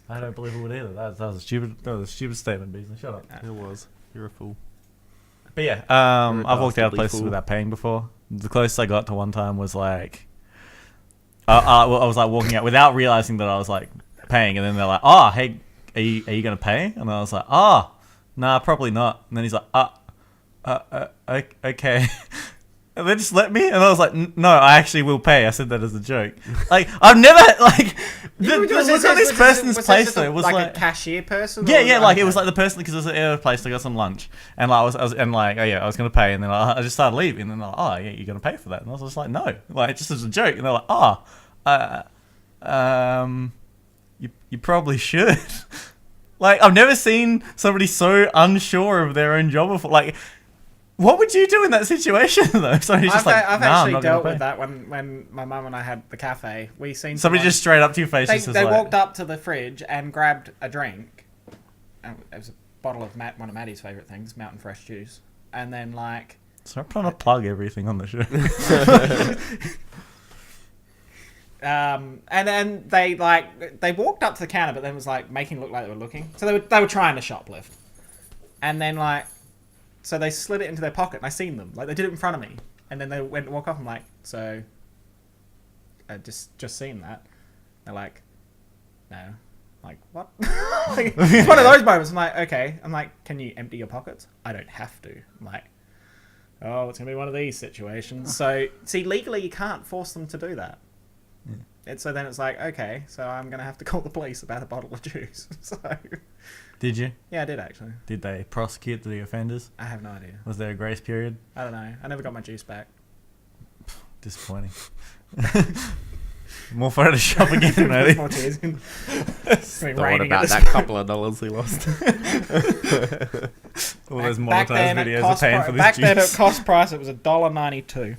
I don't believe it would either. That was a stupid statement, Beazley. Shut up. It was. You're a fool. But yeah, I've walked out of places without paying before. The closest I got to one time was I was walking out without realizing that I was paying, and then they're like, "Oh, hey, are you gonna pay?" And I was like, "Oh, nah, probably not." And then he's like, okay." And they just let me, and I was like, "No, I actually will pay." I said that as a joke. I've never this person's place though. It was like a cashier person. Yeah, it was the person because it was at a place. I got some lunch, and I was gonna pay, and then I just started leaving, and then they're like, "Oh, yeah, you're gonna pay for that," and I was just like, "No," just as a joke, and they're like, you probably should." I've never seen somebody so unsure of their own job before. What would you do in that situation though? So he's just I've actually dealt with that when my mum and I had the cafe. We seen somebody just straight up to your face. They walked up to the fridge and grabbed a drink. It was a bottle of one of Maddie's favourite things, Mountain Fresh juice, and then Stop trying to plug everything on the show. And then they walked up to the counter, but then was making it look like they were looking. So they were trying to shoplift, and then so they slid it into their pocket, and I seen them. They did it in front of me, and then they went to walk off. I'm like, so, just seen that. They're like, no, what? It's one of those moments. I'm like, okay. I'm like, can you empty your pockets? I don't have to. I'm like, oh, it's gonna be one of these situations. So, see, legally you can't force them to do that. Yeah. So then it's okay, so I'm gonna have to call the police about a bottle of juice. So. Did you? Yeah, I did actually. Did they prosecute the offenders? I have no idea. Was there a grace period? I don't know. I never got my juice back. Disappointing. More Photoshop again, maybe. More tears. What about that couple of dollars he lost? All those monetized videos are paying for this back juice. then at cost price, it was $1.92.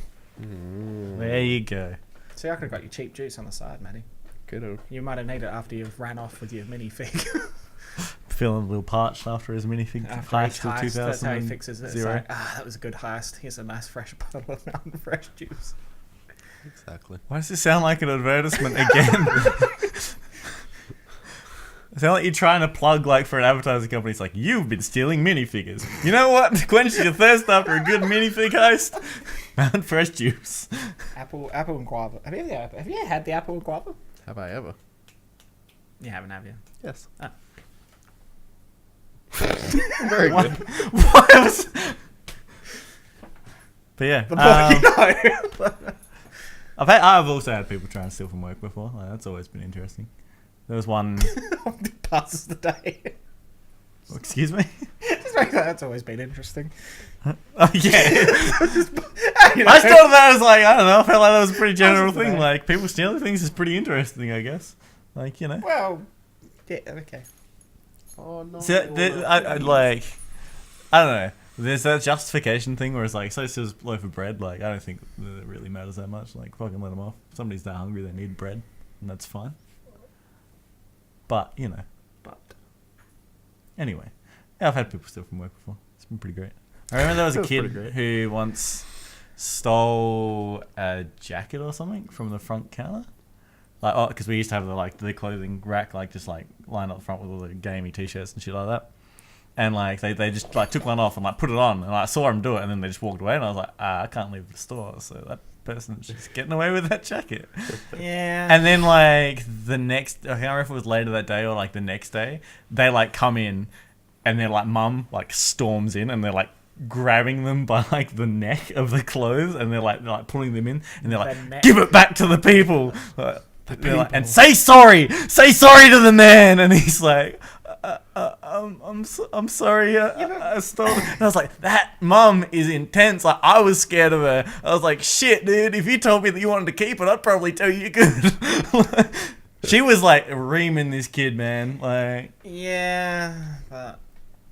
There you go. See, I could have got you cheap juice on the side, Matty. Good. You might have needed it after you've ran off with your minifig. Feeling a little parched after his minifig heist of 2000. That's how he fixes it. It's that was a good heist. Here's a nice fresh bottle of Mountain Fresh juice. Exactly. Why does it sound like an advertisement again? It sounds like you're trying to plug for an advertising company. It's you've been stealing minifigures. You know what? To quench your thirst after a good minifig heist? Mountain Fresh juice. Apple and guava. Have you ever had the apple and guava? Have I ever? You haven't, have you? Yes. Oh. Very good. What else? But yeah. I've also had people try and steal from work before. That's always been interesting. There was one. Passes the day. Excuse me? That's always been interesting. Oh, yeah. I thought that was I don't know. I felt like that was a pretty general thing. People stealing things is pretty interesting, I guess. Well, yeah, okay. Oh no. So, I don't know. There's that justification thing where it's like, so it's just a loaf of bread. Like, I don't think that it really matters that much. Like, fucking let them off. If somebody's that hungry, they need bread, and that's fine. But, you know. Anyway. Yeah, I've had people steal from work before. It's been pretty great. I remember there was a kid who once stole a jacket or something from the front counter. Like, oh, because we used to have the clothing rack, like, just, like, lined up front with all the gamey t-shirts and shit like that. And, like, they just, like, took one off and, like, put it on. And I saw him do it, and then they just walked away. And I was like, I can't leave the store. So that person's just getting away with that jacket. Yeah. And then, like, the next... I can't remember if it was later that day or, like, the next day. They, like, come in, and they're, like, mum, like, storms in, and they're, like, grabbing them by, like, the neck of the clothes. And they're, like pulling them in. And they're like, give it back to the people. Like, and say sorry to the man. And he's like... I'm sorry. I stole it. And I was like, that mum is intense. Like, I was scared of her. I was like, shit, dude. If you told me that you wanted to keep it, I'd probably tell you could. She was like reaming this kid, man. Like, yeah, but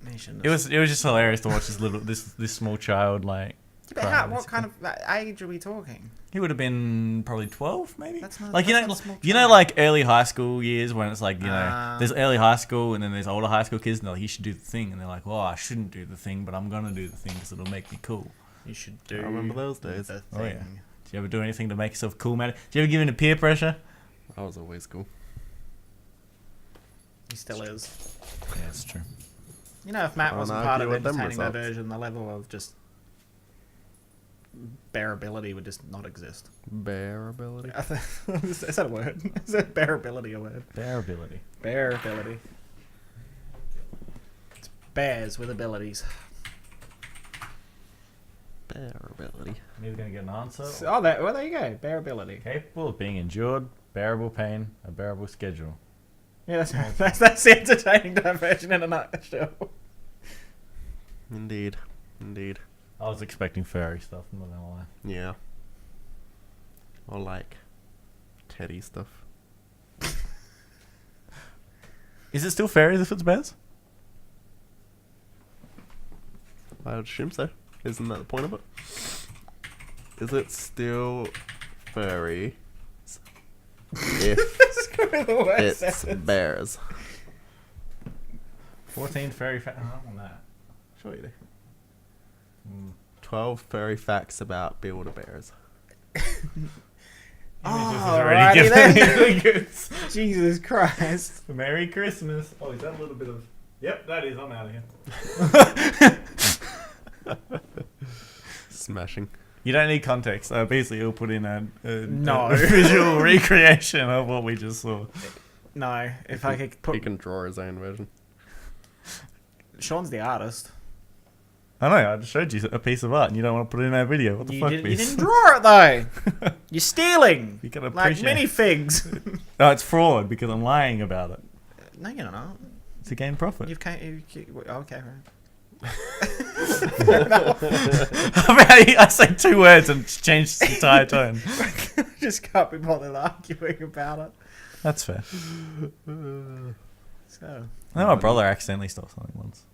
it was just hilarious to watch this small child like. But what kind of age are we talking? He would have been probably 12, maybe. That's not, like, that's you know, like early high school years when it's like, you know, there's early high school and then there's older high school kids and they're like, you should do the thing, and they're like, well, I shouldn't do the thing, but I'm gonna do the thing because it'll make me cool. You should do. I remember those days. The Oh yeah. thing. Do you ever do anything to make yourself cool, man? Do you ever give in to peer pressure? I was always cool. He still is. Yeah, it's true. You know, if Matt Can't wasn't part of argue with them entertaining results. diversion, the level of just bearability would just not exist. Bearability. Is that a word? Is that bearability a word? Bearability. Bearability. It's bears with abilities. Bearability. I'm either gonna get an answer. Oh, there you go. Bearability. Capable of being endured, bearable pain, a bearable schedule. Yeah, that's the entertaining diversion in a nutshell. Indeed. I was expecting furry stuff, I'm not gonna lie. Yeah. Or like teddy stuff. Is it still furries if it's bears? I would assume so. Isn't that the point of it? Is it still furry if it's bears? 14 furry facts. I don't want that. Sure you do. 12 furry facts about Build-A-Bears. Alrighty then. Jesus Christ. Merry Christmas. Oh, is that a little bit of... Yep, that is. I'm out of here. Smashing. You don't need context. Beazley will put in a No. visual recreation of what we just saw. No, if I could put... He can draw his own version. Sean's the artist. I know, I just showed you a piece of art and you don't want to put it in our video. What the fuck, You Beaz? didn't draw it though. You're stealing. You gotta Like appreciate minifigs. No, it's fraud because I'm lying about it. No, you're not. To gain profit. Okay, right. I say 2 words and change the entire tone. Just can't be bothered arguing about it. That's fair. So. I know my brother accidentally stole something once.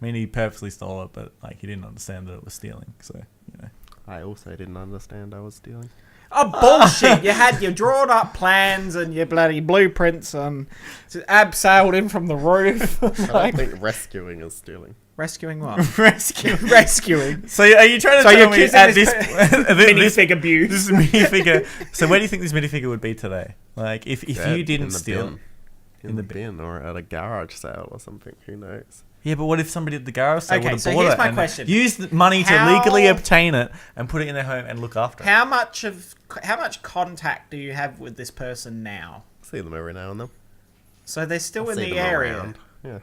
I mean, he purposely stole it, but like he didn't understand that it was stealing. So, you know. I also didn't understand I was stealing. Oh, bullshit. You had your drawn up plans and your bloody blueprints and abseiled in from the roof. I don't think rescuing is stealing. Rescuing what? Rescuing. So are you trying to tell me at this minifig abuse? This minifigure. So where do you think this minifigure would be today? Like if Dead you didn't in the steal bin. In the bin or at a garage sale or something. Who knows? Yeah, but what if somebody at the garage sale would have so bought here's it my and question. used the money to legally obtain it and put it in their home and look after it? How much contact do you have with this person now? See them every now and then. So they're still I in see the them area. around. Yeah.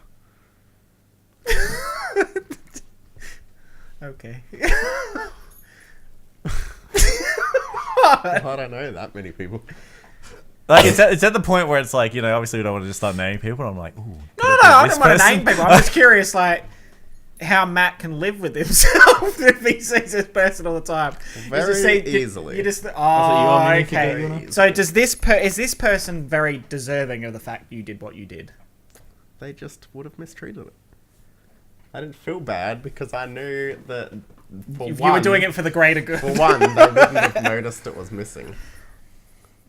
Okay. I don't know that many people. Like it's at the point where it's like, you know, obviously we don't want to just start naming people. And I'm like, ooh. No, I don't want to name people. I'm just curious, like, how Matt can live with himself if he sees this person all the time. Very easily. You just, okay. okay. So is this person very deserving of the fact you did what you did? They just would have mistreated it. I didn't feel bad because I knew that You were doing it for the greater good. For one, they wouldn't have noticed it was missing.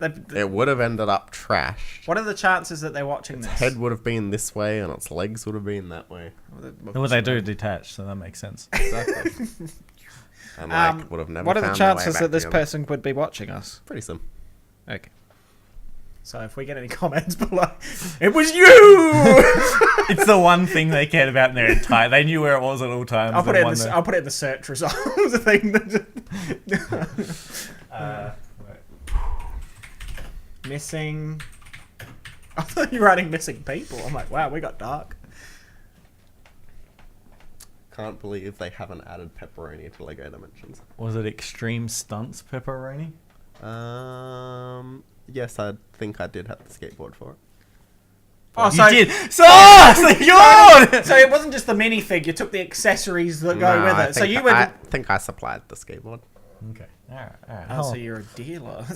It would have ended up trashed. What are the chances that they're watching Its this? head would have been this way and its legs would have been that way. Well, they do detach, so that makes sense. Exactly. And would have never. What are the found their way chances back that this together. person would be watching us? Pretty sim. Okay. So if we get any comments below, it was you! It's the one thing they cared about in their entire... They knew where it was at all times. I'll put it in the search results thing. Missing... I thought you were writing missing people. I'm like, wow, we got dark. Can't believe they haven't added pepperoni to Lego Dimensions. Was it Extreme Stunts pepperoni? Yes, I think I did have the skateboard for it. Oh, You did. So you're... So it wasn't just the minifig. You took the accessories that go with it. So you went. I think I supplied the skateboard. Okay. Alright. Oh, so you're a dealer.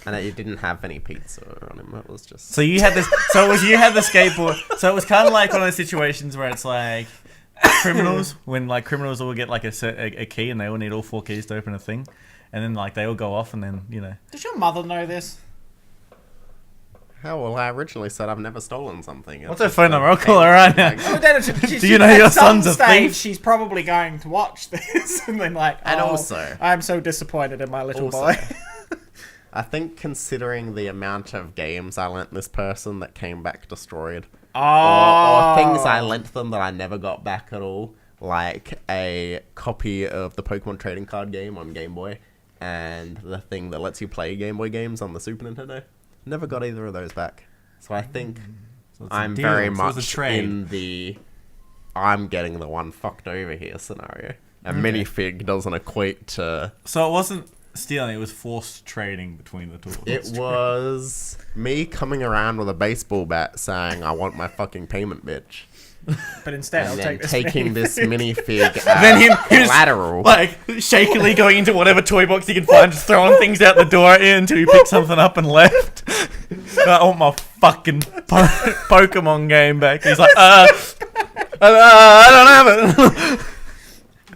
And it didn't have any pizza on him. It was just... So you had this... So it was you had the skateboard... So it was kind of like one of those situations where it's like... criminals, when like criminals all get like a key and they all need all 4 keys to open a thing. And then like they all go off and then, you know... Does your mother know this? How well, I originally said I've never stolen something. What's her phone number? I'll call her right now. Do you know your son's a thief? She's probably going to watch this and then like, And also... I'm so disappointed in my little boy. I think considering the amount of games I lent this person that came back destroyed, Oh. or things I lent them that I never got back at all, like a copy of the Pokemon trading card game on Game Boy, and the thing that lets you play Game Boy games on the Super Nintendo. Never got either of those back. So I think I'm very much in the I'm getting the one fucked over here scenario. A minifig doesn't equate to... So it wasn't stealing, it was forced trading between the two. It was me coming around with a baseball bat saying, I want my fucking payment, bitch. But instead, And I'll then take this taking this minifig as Then he was collateral. like shakily going into whatever toy box he can find, just throwing things out the door until he picked something up and left. I want my fucking Pokemon game back. He's like, I don't have it.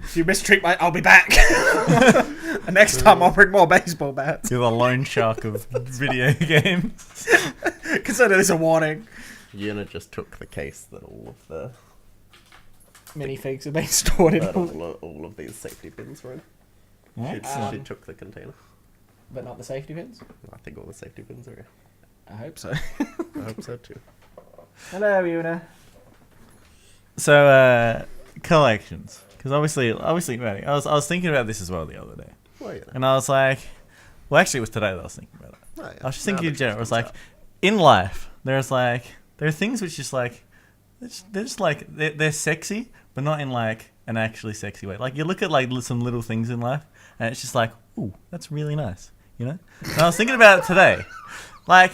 If you mistreat my... I'll be back. And next time I'll bring more baseball bats. You're the loan shark of video games. Consider this a warning. Yuna just took the case that all of the... Minifigs have been stored in. that all of these safety pins were in. She took the container. But not the safety pins? I think all the safety pins are in. I hope so. I hope so too. Hello, Yuna. So, collections. Because obviously, Maddie, I was thinking about this as well the other day. Well, yeah. And I was like, well, actually, it was today that I was thinking about it. Oh, yeah. I was just thinking Now in that general. It was comes like, out. in life, there are things which just like, they're just like, they're sexy, but not in like an actually sexy way. Like you look at like some little things in life, and it's just like, ooh, that's really nice, you know? And I was thinking about it today. Like,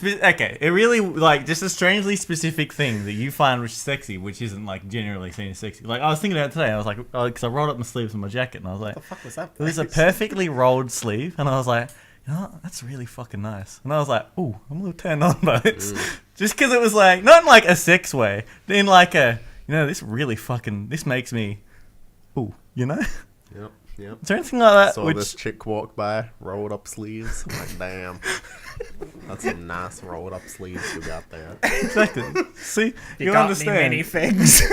okay, it really, like, just a strangely specific thing that you find which is sexy, which isn't, like, generally seen as sexy. Like, I was thinking about it today, I was like, because I rolled up my sleeves of my jacket, and I was like, What the fuck was that? it was a perfectly rolled sleeve, and I was like, you know what? That's really fucking nice. And I was like, ooh, I'm a little turned on by this. Just because it was like, not in like a sex way, but in like a, you know, this makes me, ooh, you know? Yep. Is there anything like that? Saw this chick walk by, rolled up sleeves. I'm like, damn. That's some nice rolled up sleeves you got there. Exactly. See, you got understand. any minifigs?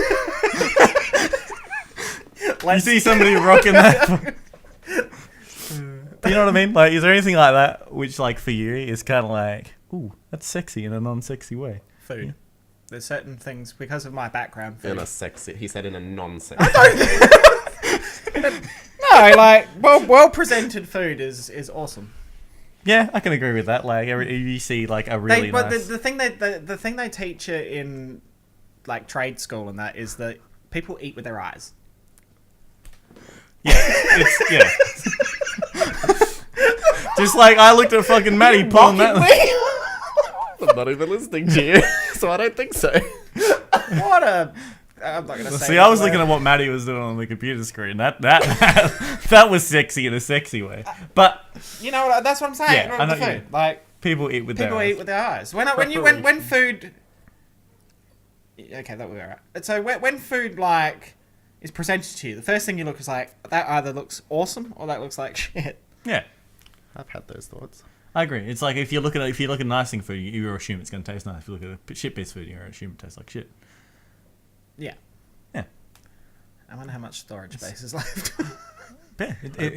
You see somebody rocking that. You know what I mean? Like, is there anything like that which, like, for you is kind of like, ooh, that's sexy in a non-sexy way? Food. Yeah. There's certain things, because of my background, food. In a sexy... He said in a non-sexy... No, like, well-presented food is awesome. Yeah, I can agree with that. Like, you see, like, a really But nice... the thing they teach you in, like, trade school and that is that people eat with their eyes. Yeah, yeah. Just like I looked at fucking Maddie pulling that... I'm not even listening to you, so I don't think so. What a... I'm not gonna say. See, I was looking at what Maddie was doing on the computer screen. That was sexy in a sexy way. But you know what? That's what I'm saying. Yeah, I know the what you food. mean. Like people eat with their people eyes. eat with their eyes. When food. Okay, that would be alright. So when food like is presented to you, the first thing you look is like that either looks awesome or that looks like shit. Yeah, I've had those thoughts. I agree. It's like if you look at nice thing food, you assume it's going to taste nice. If you look at a shit piece of food, you assume it tastes like shit. Yeah. Yeah. I wonder how much storage space is left. Yeah,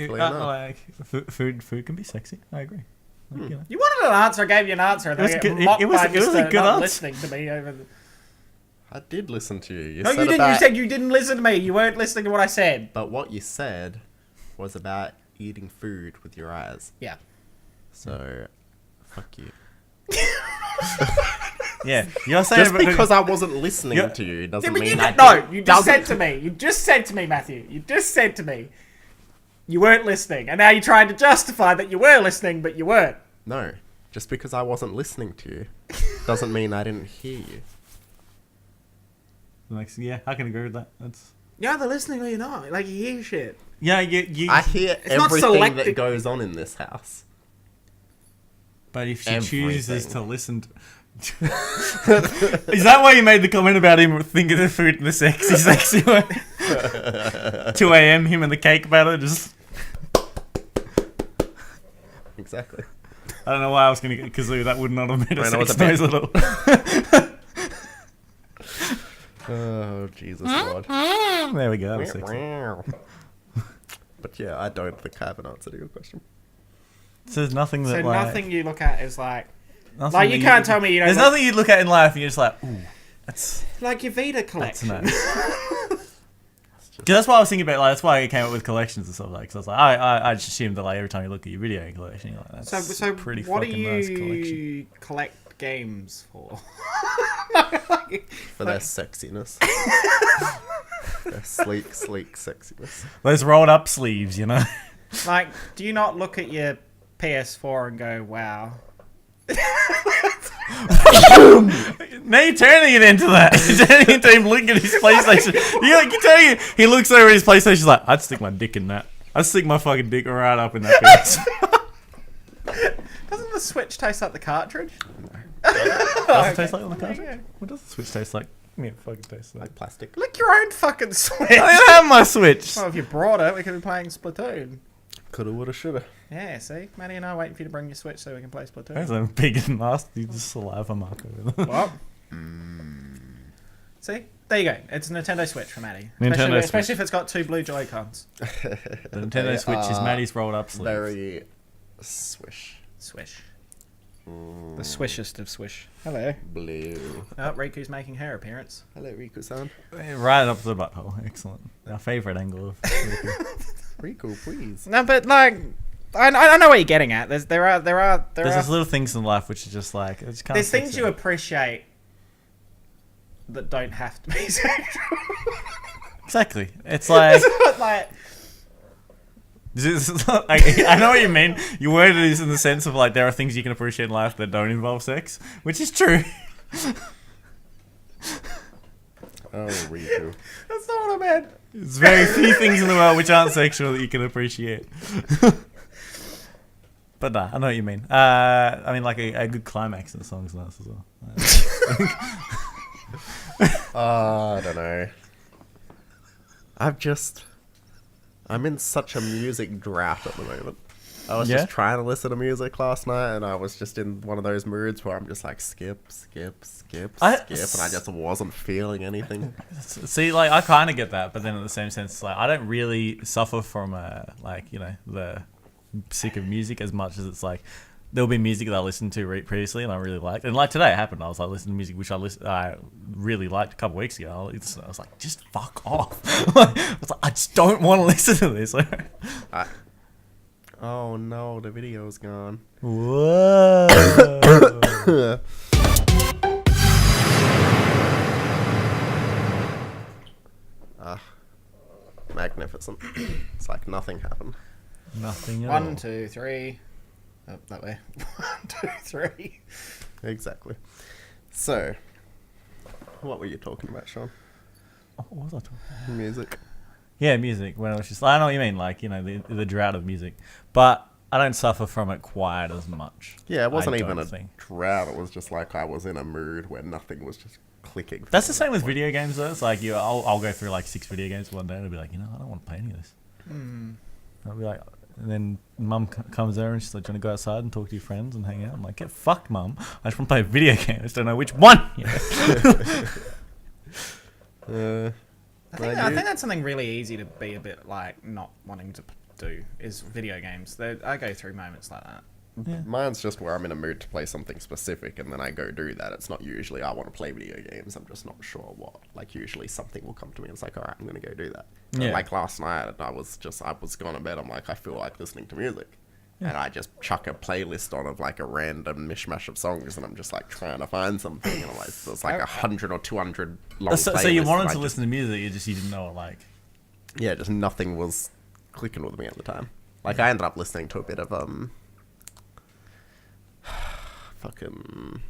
like food can be sexy. I agree. Like, you know. You wanted an answer, I gave you an answer. And It was a good answer. Listening to me over the... I did listen to you. No, you didn't. You said you didn't listen to me. You weren't listening to what I said. But what you said was about eating food with your eyes. Yeah. So, fuck you. Yeah, you're saying just because I wasn't listening to you doesn't mean I no. You just said to me. You just said to me, Matthew. You just said to me. You weren't listening, and now you're trying to justify that you were listening, but you weren't. No, just because I wasn't listening to you doesn't mean I didn't hear you. Like, yeah, I can agree with that. You're either listening or you're not. Like, you hear shit. Yeah, you. I hear everything that goes on in this house. But if she chooses to listen to... Is that why you made the comment about him thinking of food in the sexy way? 2 a.m, him and the cake batter just... Exactly. I don't know why I was going to get kazoo. That would not have made a sex noise at all. Oh, Jesus Lord. There we go. That was But yeah, I don't think I have an answer to your question. So there's nothing that So like... nothing you look at is like... Like, you can't tell me you don't... There's nothing you look at in life and you're just like, ooh, that's... Like your Vita collection. That's nice. That's why I was thinking about, like, that's why I came up with collections and stuff like. Because I was like, I just assumed that like every time you look at your video game collection, you're like, that's so pretty what fucking nice collection. you collect games for? For their sexiness. Their sleek sexiness. Those rolled up sleeves, you know. Like, do you not look at your PS4 and go, wow? Now you're turning it into that. You're turning it into him looking at his PlayStation. You're turning it. He looks over at his PlayStation. He's like, I'd stick my dick in that. I'd stick my fucking dick right up in that PS. Doesn't the Switch taste like the cartridge? Does it taste like on the cartridge? What does the Switch taste like? Yeah, it fucking tastes like plastic. Lick your own fucking Switch. I don't have my Switch. Well, if you brought it, we could be playing Splatoon. Coulda, woulda, shoulda. Yeah, see? Maddie and I are waiting for you to bring your Switch so we can play Splatoon. That's a big and nasty saliva marker. What? See? There you go. It's a Nintendo Switch for Maddie. Nintendo Especially if it's got 2 blue Joy-Cons. The Nintendo Switch is Maddie's rolled up sleeves. Very swish. Swish. The swishest of swish. Hello. Blue. Oh, Riku's making her appearance. Hello, Riku-san. Right up the butthole. Excellent. Our favourite angle of Riku. Riku, please. No, but like, I know what you're getting at. There's There's little things in life which are just like, it's kind there's of things you appreciate that don't have to be sexual. Exactly. It's like... like I know what you mean. You worded it in the sense of like there are things you can appreciate in life that don't involve sex, which is true. Oh, Riku. That's not what I meant. There's very few things in the world which aren't sexual that you can appreciate. But nah, I know what you mean. I mean, like a good climax in the song's nice as well. I don't know. I'm in such a music drought at the moment. I was just trying to listen to music last night, and I was just in one of those moods where I'm just like skip, and I just wasn't feeling anything. See, like I kind of get that, but then in the same sense, like I don't really suffer from like you know the sick of music as much as it's like there'll be music that I listened to previously and I really liked, and like today it happened. I was like listening to music which I really liked a couple of weeks ago. I was like, just fuck off. I was like, I just don't want to listen to this. Oh no, the video's gone. Whoa. Magnificent. It's like nothing happened. Nothing at all. 1, 2, 3. Oh, that way. 1, 2, 3. Exactly. So, what were you talking about, Sean? Oh, what was I talking about? Music. Yeah, music. When I was just, I know what you mean, like, you know, the drought of music. But I don't suffer from it quite as much. Yeah, it wasn't I even don't a think. drought. It was just like I was in a mood where nothing was just clicking. That's the same with video games though. It's like I'll go through like 6 video games one day and I'll be like, I don't want to play any of this. I'll be like, and then mum comes over and she's like, do you want to go outside and talk to your friends and hang out? I'm like, get fucked, mum. I just want to play a video game. I just don't know which one. I think that's something really easy to be a bit like not wanting to do is video games. I go through moments like that. Yeah. Mine's just where I'm in a mood to play something specific and then I go do that. It's not usually I want to play video games. I'm just not sure what. Like usually something will come to me and it's like, all right, I'm going to go do that. Yeah. Like last night, I was going to bed. I'm like, I feel like listening to music. Yeah. And I just chuck a playlist on of like a random mishmash of songs and I'm just like trying to find something. And I'm like, there's like 100 or 200 long So you wanted to listen to music, you didn't know it like... Yeah, just nothing was clicking with me at the time. Like I ended up listening to a bit of fucking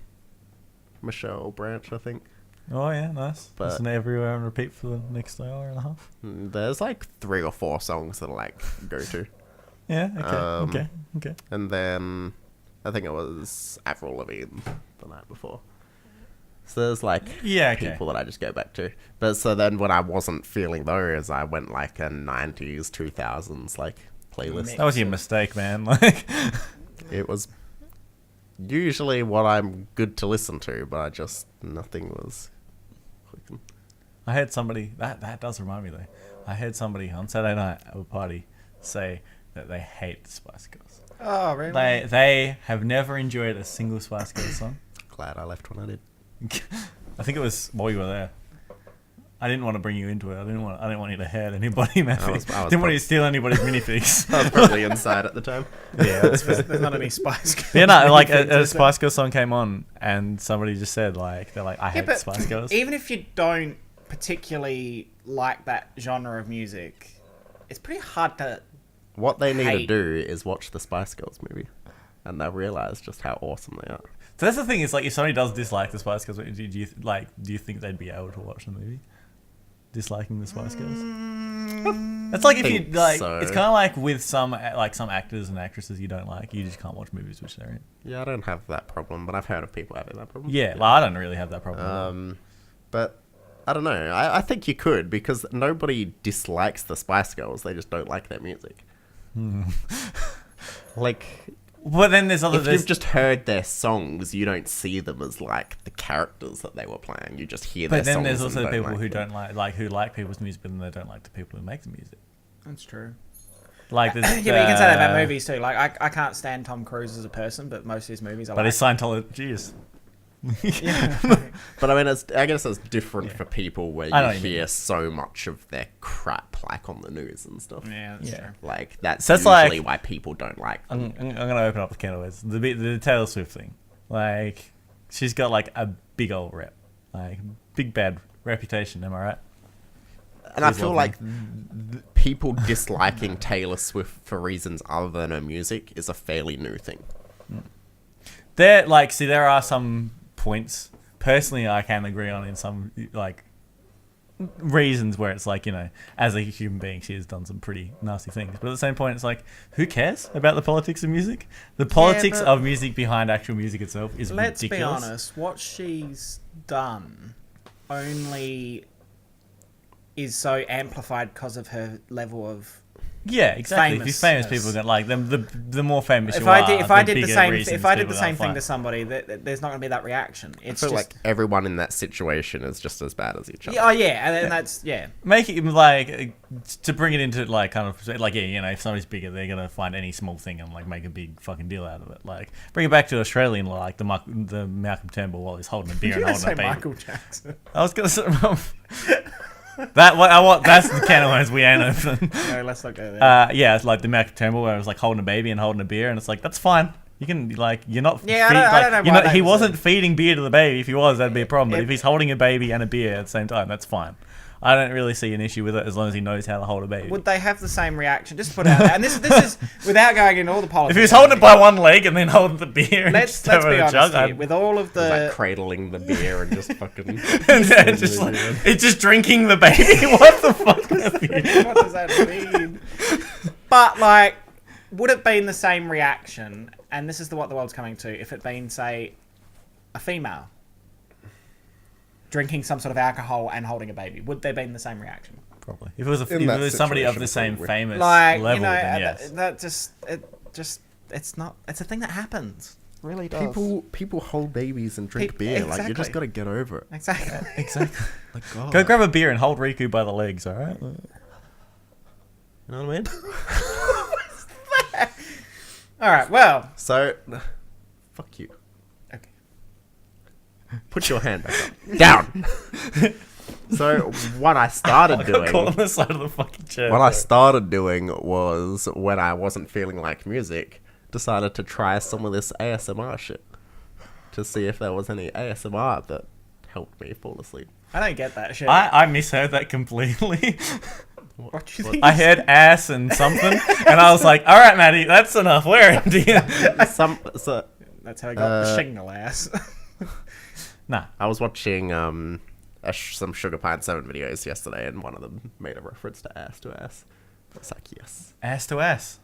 Michelle Branch, I think. Oh yeah, nice. But listen everywhere and repeat for the next hour and a half. There's like 3 or 4 songs that I like go to. Yeah, okay. And then I think it was Avril Lavigne the night before. So there's like people that I just go back to. But so then when I wasn't feeling those, I went like a 90s, 2000s like playlist. That was your mistake, man. Like it was usually what I'm good to listen to, but nothing was clicking. I heard somebody that does remind me though. I heard somebody on Saturday night at a party say that they hate the Spice Girls. Oh, really? They have never enjoyed a single Spice Girls song. Glad I left when I did. I think it was while you were there. I didn't want to bring you into it. I didn't want you to hurt anybody, man. Didn't want you to steal anybody's minifigs. I was probably inside at the time. Yeah, that's fair. There's not any Spice Girls. Yeah, no, like a Spice Girls song came on, and somebody just said I hate Spice Girls. Even if you don't particularly like that genre of music, it's pretty hard to. What they need to do is watch the Spice Girls movie, and they'll realize just how awesome they are. So that's the thing. Is like if somebody does dislike the Spice Girls, do you think they'd be able to watch the movie? Disliking the Spice Girls. That's like if you like. So. It's kind of like with some actors and actresses you don't like. You just can't watch movies which they're in. Yeah, I don't have that problem, but I've heard of people having that problem. Yeah, I don't really have that problem. But I don't know. I think you could because nobody dislikes the Spice Girls. They just don't like their music. Like. But then there's other. If you've just heard their songs, you don't see them as like the characters that they were playing. You just hear their songs. But then there's also people like who don't who like people's music, but then they don't like the people who make the music. That's true. Like there's, yeah, but you can say that about movies too. Like I can't stand Tom Cruise as a person, but most of his movies I like. But his Scientology is. Yeah. But I mean, I guess it's different for people where you hear so much of their crap like on the news and stuff. Yeah, that's true. Like that's usually why people don't like them. I'm gonna open up the can of worms. The Taylor Swift thing. Like she's got like a big old rep, like big bad reputation. Am I right? And I feel like people disliking Taylor Swift for reasons other than her music is a fairly new thing. There are some points personally I can agree on in some like reasons where it's like, as a human being she has done some pretty nasty things, but at the same point it's like, who cares about the politics of music? The politics of music behind actual music itself is ridiculous. Let's be honest, what she's done only is so amplified because of her level of exactly. If you're famous, people are gonna like them. The more famous if you I are, did, if I did the same thing to somebody, there's not going to be that reaction. It's I feel just like everyone in that situation is just as bad as each other. Oh yeah, and then that's Make it like to bring it into like kind of like if somebody's bigger, they're gonna find any small thing and like make a big fucking deal out of it. Like bring it back to Australian law, like the Malcolm Turnbull while he's holding a beer and holding a baby. Michael Jackson. I was gonna say. That's the can of worms we ain't open. No, let's not go there. It's like the Malcolm Turnbull where it was like holding a baby and holding a beer, and it's like that's fine. You can you're not. Yeah, I don't know. He wasn't feeding beer to the baby. If he was, that'd be a problem. But if he's holding a baby and a beer at the same time, that's fine. I don't really see an issue with it as long as he knows how to hold a baby. Would they have the same reaction? Just put out there. And this is without going into all the politics. If he was holding it by one leg and then holding the beer, let's be honest here, with all of the like cradling the beer and just fucking it's just drinking the baby. What the fuck? What does that mean? But like, would it been the same reaction? And this is what the world's coming to. If it been, say, a female drinking some sort of alcohol and holding a baby, would there been the same reaction? Probably. If it was somebody of the same famous like, level, then yes. It's not. It's a thing that happens. It really does. People hold babies and drink beer. Exactly. Like, you just got to get over it. Exactly. Exactly. Like, God. Go grab a beer and hold Riku by the legs, all right? You know what I mean? All right. Well. So, fuck you. Okay. Put your hand back up. Down. So what I started doing, Caught on the side of the fucking chair. what I started doing was when I wasn't feeling like music, decided to try some of this ASMR shit to see if there was any ASMR that helped me fall asleep. I don't get that shit. I misheard that completely. What do you think? I heard ass and something, and I was like, all right, Maddie, that's enough. We're empty. That's how I got the shingle ass. Nah. I was watching some Sugar Pine 7 videos yesterday, and one of them made a reference to ass. It's like, yes. Ass to ass.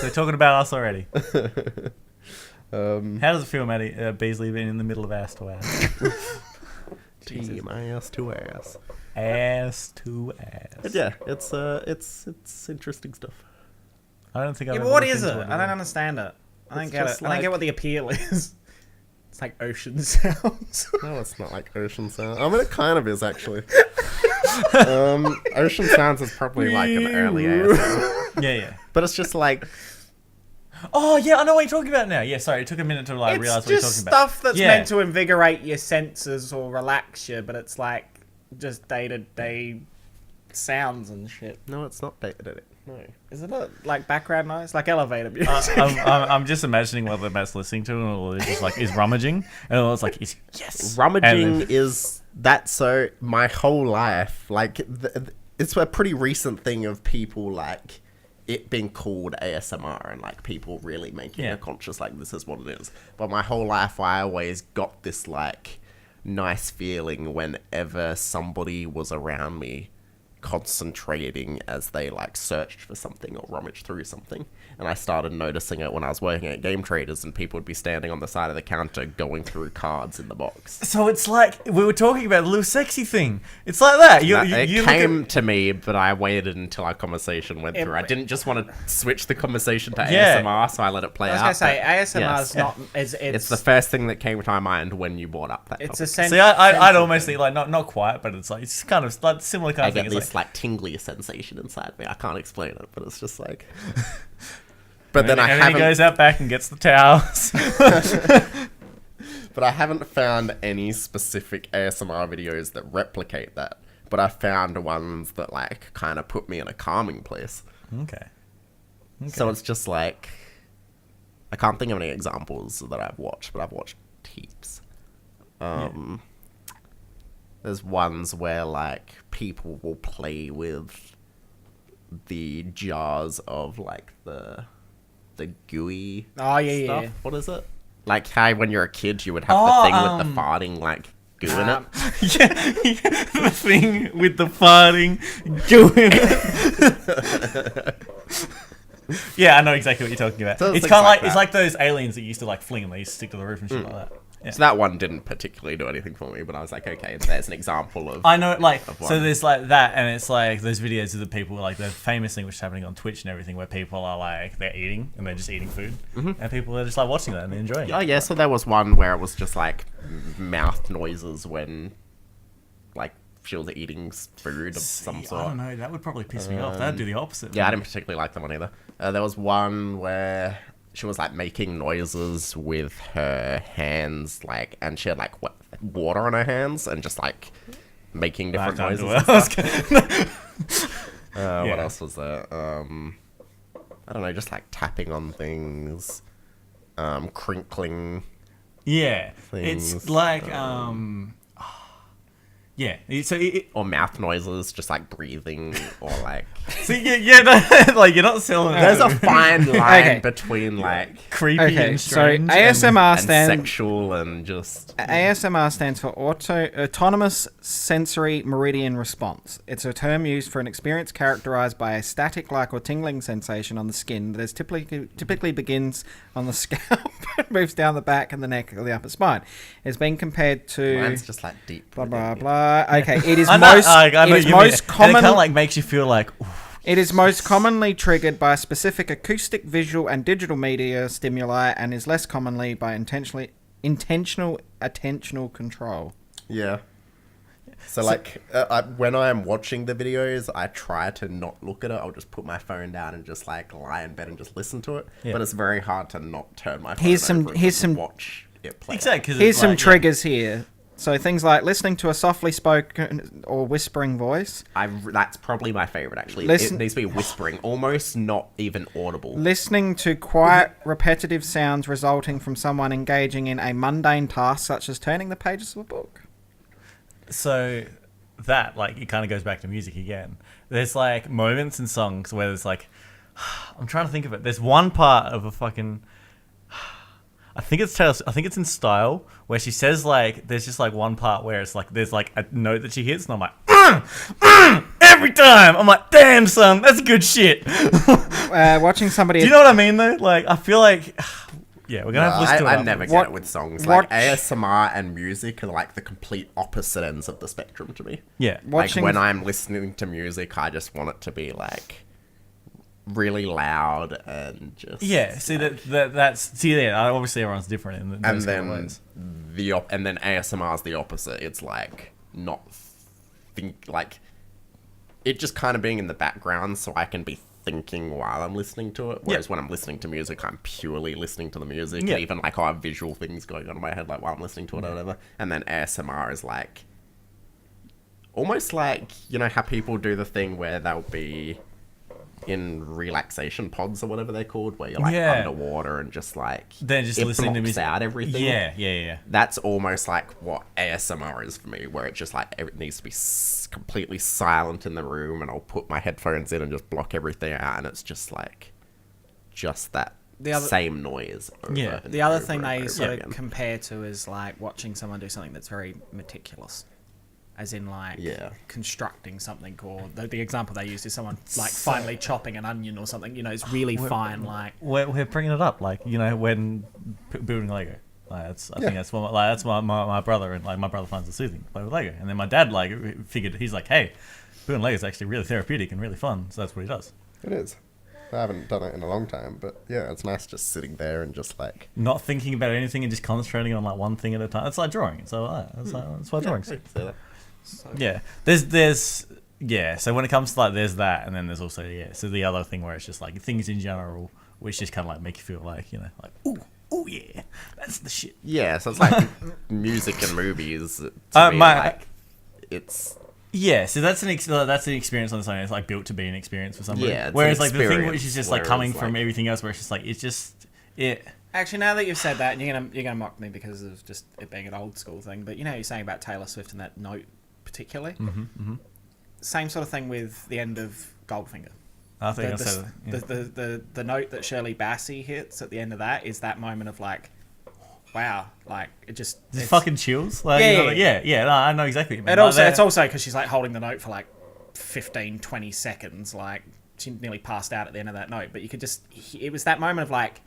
They're talking about us already. How does it feel, Maddie, Beazley being in the middle of ass to ass? Team ass to ass. Ass to ass. But yeah, it's interesting stuff. I don't think I've Yeah, ever but what looked is into it? I don't understand it. I don't It's get it. just I don't get like- what the appeal is. It's like ocean sounds. No, it's not like ocean sound. I mean, it kind of is actually. Ocean sounds is probably like an early ASMR, Yeah. but it's just like Oh, yeah, I know what you're talking about now. Yeah, sorry, it took a minute to realize It's what you're just talking about. stuff that's Yeah. meant to invigorate your senses or relax you, but it's like just day-to-day sounds and shit. no, it's not dated. No. Isn't it like background noise? Like elevator music? I'm just imagining what the Matt's listening to, and all it's just like is rummaging, and all it's like is yes. Rummaging And is that. So my whole life, like, it's a pretty recent thing of people like it being called ASMR and like people really making a conscious like this is what it is. But my whole life, I always got this like nice feeling whenever somebody was around me concentrating as they like searched for something or rummaged through something. And I started noticing it when I was working at Game Traders, and people would be standing on the side of the counter going through cards in the box. So it's like we were talking about the little sexy thing. It's like that. It came to me, but I waited until our conversation went through. I didn't just want to switch the conversation to ASMR, so I let it play out. I was gonna say ASMR is yes. not. It's the first thing that came to my mind when you brought up that. It's topic. essentially. See, I'd almost think like not quite, but it's like it's kind of like similar kind I of thing. get It's this like tingly sensation inside me. I can't explain it, but it's just like. But then and then he goes out back and gets the towels. But I haven't found any specific ASMR videos that replicate that. But I found ones that like kind of put me in a calming place. Okay. So it's just like I can't think of any examples that I've watched, but I've watched heaps. There's ones where like people will play with the jars of like the gooey Oh yeah, stuff. yeah. What is it? Like how when you're a kid you would have the thing with the farting like goo in it. The thing with the farting doing it. Yeah, I know exactly what you're talking about. So It's things kind of like like it's that. like those aliens that used to like fling them. They used to stick to the roof and shit like that. Yeah. So that one didn't particularly do anything for me, but I was like, okay, there's an example of. I know, like, of so one. there's like that, and it's like those videos of the people, like the famous thing which is happening on Twitch and everything, where people are like, they're eating and they're just eating food, and people are just like watching that and they're enjoying Oh it. yeah, so there was one where it was just like mouth noises when, like, she was eating food of some See, sort. I don't know, that would probably piss me off. That'd do the opposite. Yeah, I didn't particularly like that one either. There was one where she was like making noises with her hands, like, and she had like water on her hands and just like making different noises. And stuff. What else was there? I don't know, just like tapping on things, crinkling. Yeah, Things, it's like Yeah. or mouth noises, just like breathing or like. See, like you're not selling. There's a fine line between like creepy and strange. So ASMR and stands sexual and just. ASMR stands for Autonomous Sensory Meridian Response. It's a term used for an experience characterized by a static-like or tingling sensation on the skin that is typically begins on the scalp and moves down the back and the neck or the upper spine. It's been compared to. Mine's just like deep. Blah blah blah. Okay, it is I know most most common. it kind of like makes you feel like. It is most commonly triggered by specific acoustic, visual, and digital media stimuli, and is less commonly by intentional attentional control. Yeah. So like, when I am watching the videos, I try to not look at it. I'll just put my phone down and just like lie in bed and just listen to it. Yeah. But it's very hard to not turn my phone over and watch it play. Exactly. Here's some triggers here. So things like listening to a softly spoken or whispering voice. That's probably my favorite, actually. It needs to be whispering, almost not even audible. Listening to quiet, repetitive sounds resulting from someone engaging in a mundane task, such as turning the pages of a book. So that, like, it kind of goes back to music again. There's, like, moments in songs where there's, like... I'm trying to think of it. There's one part of a fucking... I think it's in Style, where she says, like, there's just, like, one part where it's, like, there's, like, a note that she hits, and I'm like, every time! I'm like, damn, son, that's good shit. Watching somebody... Do you know what I mean, though? Like, I feel like... Yeah, we're going to have to listen to it. I never get it with songs. Like, ASMR and music are, like, the complete opposite ends of the spectrum to me. Yeah. Like, when I'm listening to music, I just want it to be, like... really loud and just see that's obviously everyone's different in those kind of ways. And then ASMR is the opposite. It's like not like it just kind of being in the background so I can be thinking while I'm listening to it. Whereas when I'm listening to music, I'm purely listening to the music. And even like I have visual things going on in my head like while I'm listening to it or whatever. And then ASMR is like almost like, you know how people do the thing where they'll be in relaxation pods or whatever they're called, where you're like underwater and just like then just listening to music out everything. Yeah. That's almost like what ASMR is for me, where it's just like it needs to be completely silent in the room, and I'll put my headphones in and just block everything out, and it's just like that same noise. The other thing they sort of compare to is like watching someone do something that's very meticulous. As in, like, constructing something, or the example they used is someone, like, finally chopping an onion or something, you know, it's really fine, like... We're bringing it up, like, you know, when building Lego. Like, I think that's what, like, that's my brother, and, like, my brother finds it soothing to play with Lego. And then my dad, like, figured, he's like, hey, building Lego is actually really therapeutic and really fun, so that's what he does. It is. I haven't done it in a long time, but yeah, it's nice just sitting there and just, like... Not thinking about anything and just concentrating on, like, one thing at a time. It's like drawing, so that's why drawing's... So. Yeah, there's so when it comes to like there's that, and then there's also so the other thing where it's just like things in general which just kind of like make you feel like, you know, like ooh yeah, that's the shit. Yeah, so it's like music and movies to me, like it's so that's an experience on its own. It's like built to be an experience for somebody. Yeah, whereas like the thing which is just like coming from everything else, where it's just like Actually, now that you've said that, and you're gonna mock me because of just it being an old school thing, but you know, you're saying about Taylor Swift and that note. Particularly, same sort of thing with the end of Goldfinger. I think the note that Shirley Bassey hits at the end of that is that moment of like, wow, like it's fucking chills. Like, no, I know exactly what you mean. And it's also because she's like holding the note for like 15, 20 seconds, like she nearly passed out at the end of that note. But you could it was that moment of like.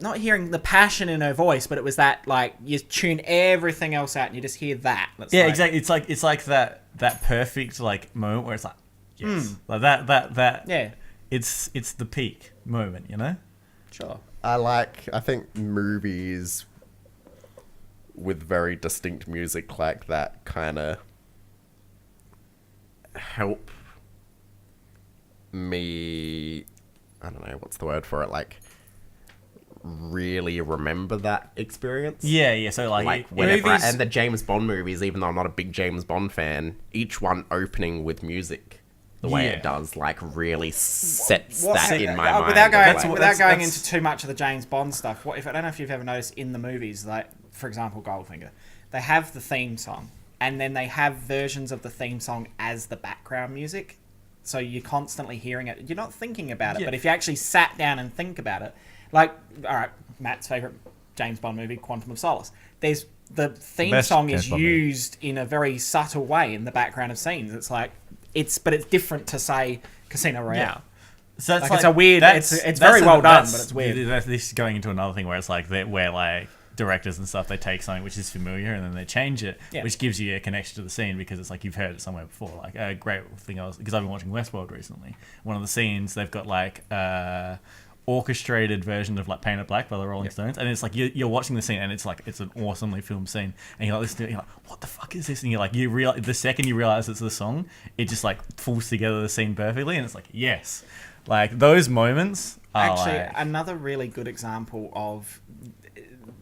Not hearing the passion in her voice, but it was that like you tune everything else out and you just hear that. Exactly. It's like that perfect like moment where it's like yes, like that. Yeah. It's the peak moment, you know. Sure. I think movies with very distinct music like that kind of help me. I don't know what's the word for it. Like. Really remember that experience. So like whenever and the James Bond movies, even though I'm not a big James Bond fan, each one opening with music the way it does, like really sets in my mind. Without going into too much of the James Bond stuff, I don't know if you've ever noticed in the movies, like for example Goldfinger, they have the theme song and then they have versions of the theme song as the background music. So you're constantly hearing it. You're not thinking about it, but if you actually sat down and think about it, like, all right, Matt's favourite James Bond movie, Quantum of Solace. There's the theme song is used in a very subtle way in the background of scenes. It's like but it's different to say Casino Royale. Yeah. So it's it's a weird. It's very well done, but it's weird. This is going into another thing where it's like where like directors and stuff, they take something which is familiar and then they change it, which gives you a connection to the scene because it's like you've heard it somewhere before. Like a great thing because I've been watching Westworld recently. One of the scenes they've got like orchestrated version of like Painted Black by the Rolling Stones, and it's like you're watching the scene and it's like it's an awesomely filmed scene, and you're like listening to it, you're like, what the fuck is this? And you're like, the second you realize it's the song, it just like pulls together the scene perfectly, and it's like, yes, like those moments are actually like... another really good example of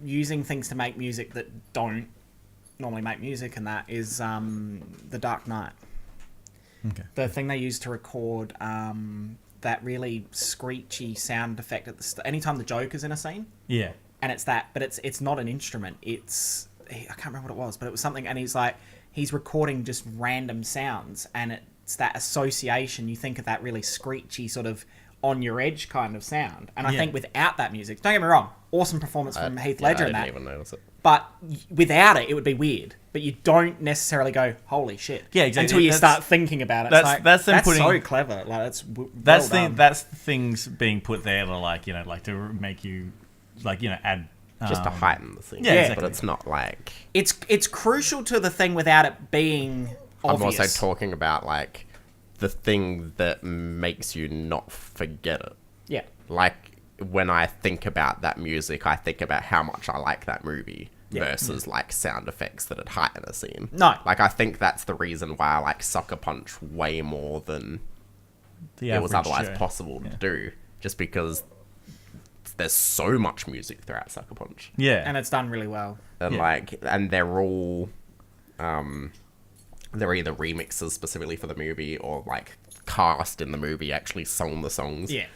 using things to make music that don't normally make music, and that is The Dark Knight. Okay. The thing they use to record that really screechy sound effect at anytime the Joker's in a scene. Yeah. And it's that, but it's not an instrument. I can't remember what it was, but it was something, and he's recording just random sounds, and it's that association. You think of that really screechy sort of on your edge kind of sound. And I think without that music, don't get me wrong, awesome performance from Heath Ledger in that. I didn't even notice it. But without it would be weird. But you don't necessarily go, holy shit. Yeah, exactly. Until you start thinking about it. That's so clever. Like that's things being put there to like, like to make you like, add just to heighten the scene. Yeah, exactly. But it's not like it's crucial to the thing without it being obvious. I'm also talking about like the thing that makes you not forget it. Yeah. Like when I think about that music, I think about how much I like that movie versus like sound effects that would heighten a scene. No. Like I think that's the reason why I like Sucker Punch way more than it was otherwise possible to do. Just because there's so much music throughout Sucker Punch. Yeah. And it's done really well. And and they're all they're either remixes specifically for the movie or like cast in the movie actually sung the songs. Yeah.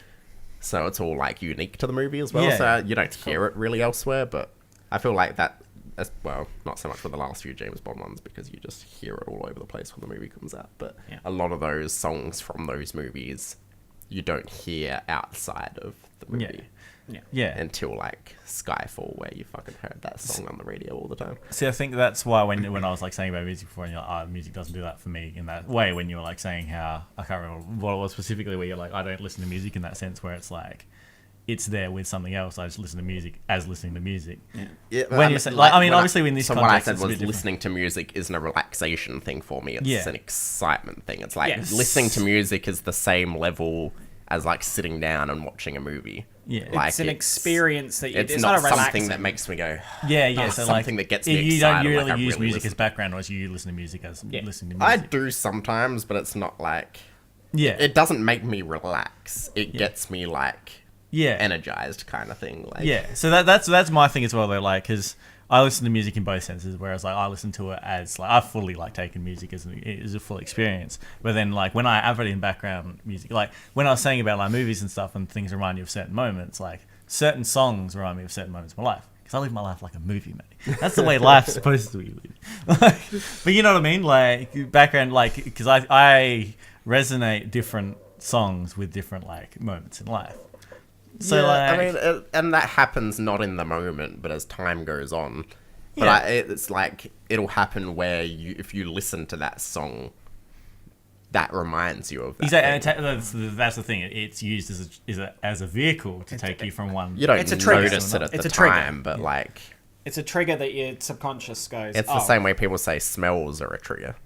So it's all like unique to the movie as well. Yeah. So you don't hear it really elsewhere, but I feel like that, well, not so much for the last few James Bond ones because you just hear it all over the place when the movie comes out. But a lot of those songs from those movies you don't hear outside of the movie. Yeah. Until like Skyfall, where you fucking heard that song on the radio all the time. See, I think that's why when I was like saying about music before, and you're like, music doesn't do that for me in that way. When you were like saying how, I can't remember what it was specifically, where you're like, I don't listen to music in that sense, where it's like, it's there with something else. I just listen to music as listening to music. Yeah. When you say, like, I mean, obviously, in this so context, what I said was different. listening to music isn't a relaxation thing for me. It's an excitement thing. It's like Yes. listening to music is the same level as like sitting down and watching a movie. Yeah. Like, It's an experience that it's it's not not a relaxing. something that makes me go. Yeah. It's So something like, that gets me you excited. don't really like, I use really music listen. as background, or you listen to music as listening to I music. do sometimes, but it's not like. Yeah. It doesn't make me relax. It gets me like. Yeah. Energized kind of thing. Like, Yeah, so that's my thing as well though, like, because I listen to music in both senses, whereas like I listen to it as like I've fully like taken music as a full experience, but then like when I have it in background music, like when I was saying about like movies and stuff and things remind you of certain moments, like certain songs remind me of certain moments of my life, because I live my life like a movie, mate. That's the way life's supposed to be lived. Like, but you know what I mean, like background, like, because I resonate different songs with different like moments in life. So like, I mean, and that happens not in the moment, but as time goes on. But Yeah. it's like it'll happen where if you listen to that song, that reminds you of that. Exactly, and that's the thing. It's used as a vehicle to take you from one. You don't It's a trigger. notice it at It's the a trigger. time, but like It's a trigger that your subconscious goes. it's the same way people say smells are a trigger.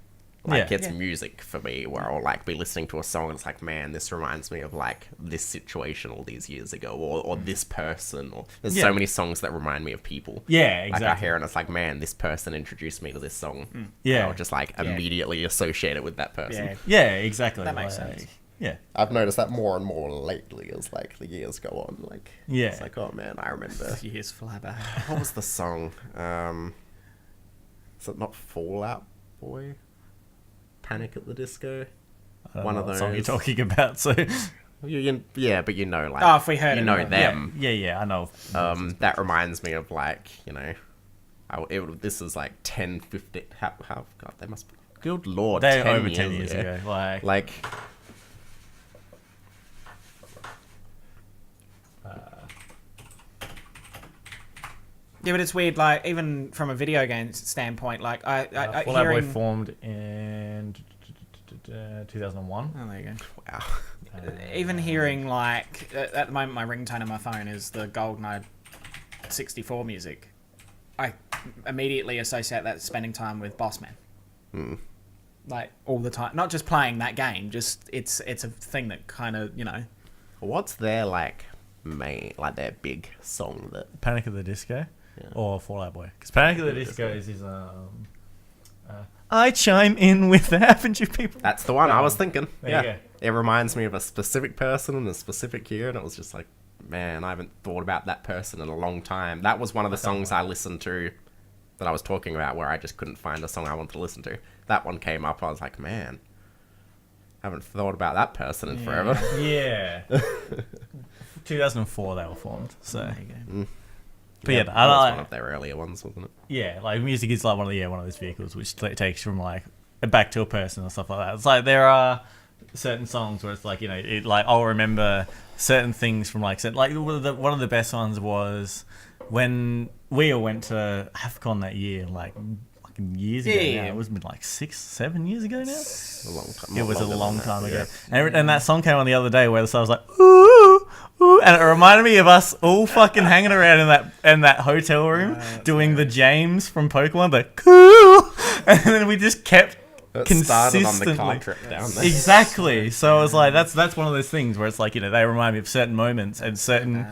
Like Yeah. it's music for me, where I'll like be listening to a song and it's like, man, this reminds me of like this situation all these years ago, or this person, or there's so many songs that remind me of people. Yeah, Like exactly. I hear and it's like, man, this person introduced me to this song. Yeah. I'll just like immediately associate it with that person. Yeah. Yeah, exactly. That makes like, sense. Yeah. I've noticed that more and more lately as like the years go on. Like it's like, oh man, I remember. Years fly by. What was the song? Is it not Fallout Boy? Panic at the Disco? I don't One know of what song you're those. talking about. So Yeah, but you know, like Oh, if we heard you it, know we know. them. yeah, I know. That reminds me of like, you know, This is like 10, 15. How God, they must be. Good Lord. They're over 10 years ago. Like. Yeah, but it's weird, like, even from a video game standpoint, like, Fall Out Boy formed in 2001. Oh, there you go. Wow. Even hearing, like, at the moment my ringtone on my phone is the GoldenEye 64 music. I immediately associate that spending time with Bossman. Like, all the time. Not just playing that game, just, it's a thing that kind of, you know. What's their, like, their big song that... Panic at the Disco? Yeah. Or Fall Out Boy? Because Panic at the Disco is his, I chime in with the haven't you people? That's the one I was thinking. There yeah. you go. It reminds me of a specific person in a specific year, and it was just like, man, I haven't thought about that person in a long time. That was one of the songs I listened to that I was talking about where I just couldn't find a song I wanted to listen to. That one came up, I was like, man, I haven't thought about that person in forever. Yeah. 2004 they were formed, so... There you go. But yeah, that was one of their earlier ones, wasn't it? Yeah, like music is like one of those vehicles which takes from like back to a person and stuff like that. It's like there are certain songs where it's like, you know, I'll remember certain things from like one of the best ones was when we all went to AFCON that year, like fucking years ago. Yeah. Now. It was like 6-7 years ago now. A long time. It was a long time ago. Yeah. And that song came on the other day where the song was like, ooh, ooh, and it reminded me of us all fucking hanging around in that hotel room doing the James from Pokemon, the cool, and then we just kept consistently on the car trip down there. Exactly. So I was like, that's one of those things where it's like, you know, they remind me of certain moments and certain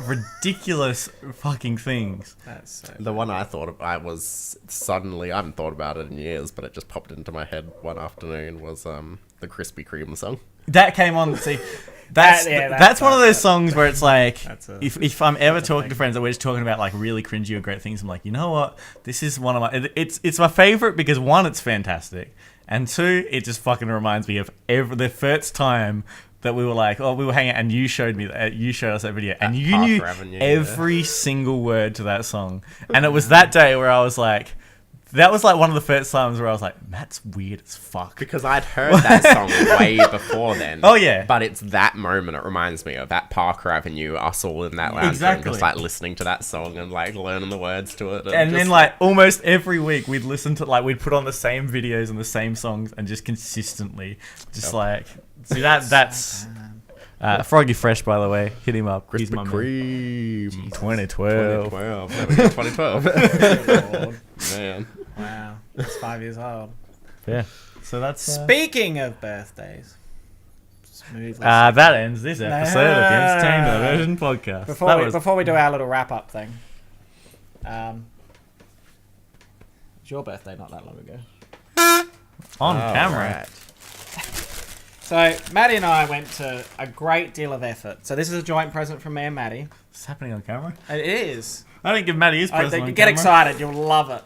ridiculous fucking things. That's so The one I thought of, I haven't thought about it in years, but it just popped into my head one afternoon was the Krispy Kreme song. That came on. See, that's one of those songs where it's like, if I'm ever talking to friends that we're just talking about like really cringy or great things, I'm like, you know what? This is one of my. It's my favorite because one, it's fantastic, and two, it just fucking reminds me of the first time that we were like, we were hanging out, and you showed us that video, and you knew every single word to that song, and it was that day where I was like. That was like one of the first times where I was like, Matt's weird as fuck. Because I'd heard that song way before then. Oh, yeah. But it's that moment it reminds me of, that Parker Avenue, us all in that lounge room, just like listening to that song and like learning the words to it. And then like almost every week we'd listen to, like, we'd put on the same videos and the same songs and just consistently, just like, see that's... Froggy Fresh, by the way. Hit him up. Krispy Kreme. 2012. 2012. There we go, 2012. Man. wow. It's 5 years old. Yeah. So that's... Speaking of birthdays. That ends this episode of the Entertainment Diversion podcast. Before we do our little wrap-up thing. It was your birthday not that long ago. On camera. Right. So, Maddie and I went to a great deal of effort. So, this is a joint present from me and Maddie. It's happening on camera. It is. I didn't give Maddie his present on Get camera. excited. You'll love it.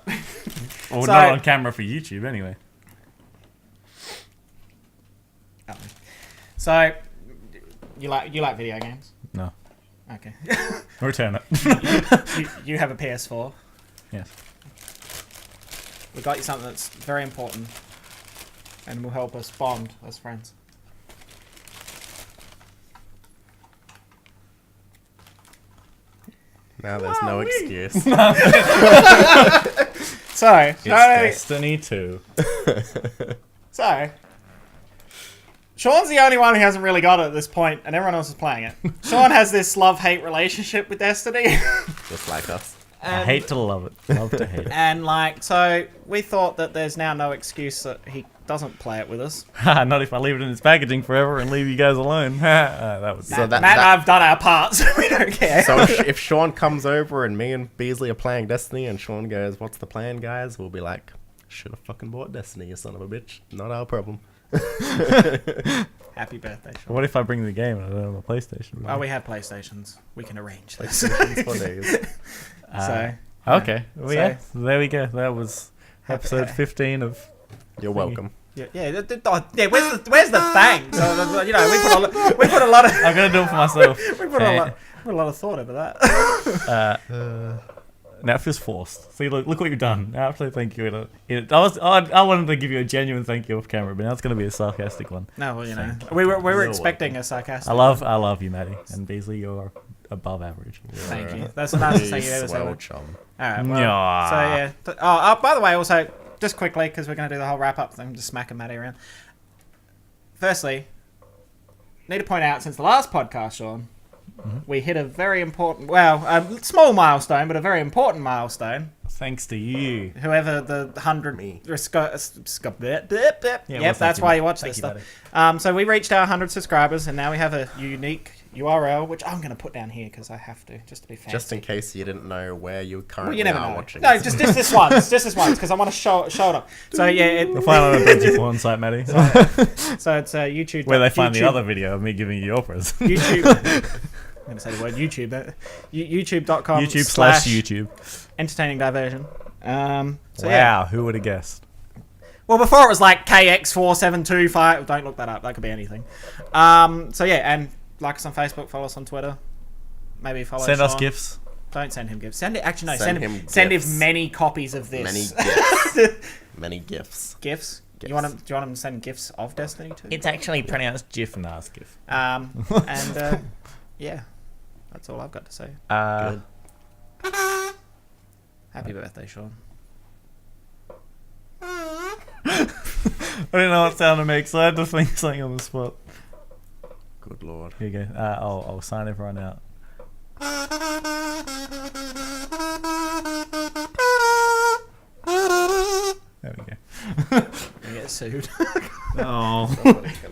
Well, not on camera for YouTube, anyway. So, you like video games? No. Okay. Return it. you have a PS4. Yes. We got you something that's very important and will help us bond as friends. Now there's no excuse. So, It's Destiny 2. So, Sean's the only one who hasn't really got it at this point, and everyone else is playing it. Sean has this love-hate relationship with Destiny. Just like us. I hate to love it. Love to hate it. And, like, so we thought that there's now no excuse that he doesn't play it with us. Not if I leave it in its packaging forever and leave you guys alone. That was So Matt and I've done our part, so we don't care. So if Sean comes over and me and Beazley are playing Destiny and Sean goes, what's the plan, guys? We'll be like, should have fucking bought Destiny, you son of a bitch. Not our problem. Happy birthday, Sean. What if I bring the game and I don't have a PlayStation? Oh, we have PlayStations. We can arrange this. PlayStations for days. Okay. Well, So- yeah. There we go. That was episode 15 of... You're welcome. Yeah. Where's the thanks? You know, we put a lot of I'm going to do it for myself. we put a lot of thought into that. Now it feels forced. See, look what you've done. Now I actually thank you. I wanted to give you a genuine thank you off camera, but now it's going to be a sarcastic one. No, well, you know, we were expecting a sarcastic. I love you, Maddie, and Beazley. You're above average. Thank you. That's the nicest thing you ever said. Chum. All right. Well, so yeah. By the way, also just quickly because we're going to do the whole wrap up thing, just smacking Maddie around. Firstly, need to point out since the last podcast, Sean. We hit a very important, a small milestone, but a very important milestone. Thanks to you. Whoever the 100... Yep, that's why you watch this stuff. So we reached our 100 subscribers, and now we have a unique URL, which I'm going to put down here because I have to, just to be fancy. Just in case you didn't know where you currently you never are know. watching. No, just this once. Just this once, because I want to show it up. So yeah... They'll find it on a dodgy porn site, Maddie. So it's YouTube... Where they find the other video of me giving you your present. YouTube... I'm going to say the word YouTube. YouTube.com YouTube/YouTube. Entertaining Diversion. Wow, Yeah. who would have guessed? Well, before it was like KX4725. Don't look that up. That could be anything. So yeah, and like us on Facebook, follow us on Twitter. Maybe follow Send Sean. us gifts. Don't send him gifts. Send Send him many copies of this. Many gifts. Many gifts. Gifts? Gifts. Do you want him to send gifts of Destiny too? It's actually pronounced GIF and ask GIF. Yeah, that's all I've got to say. Good. Happy birthday, Sean. I don't know what sound to make, so I had to think something on the spot. Good lord. Here you go. I'll sign everyone out. There we go. You get sued. Oh. Somebody's gonna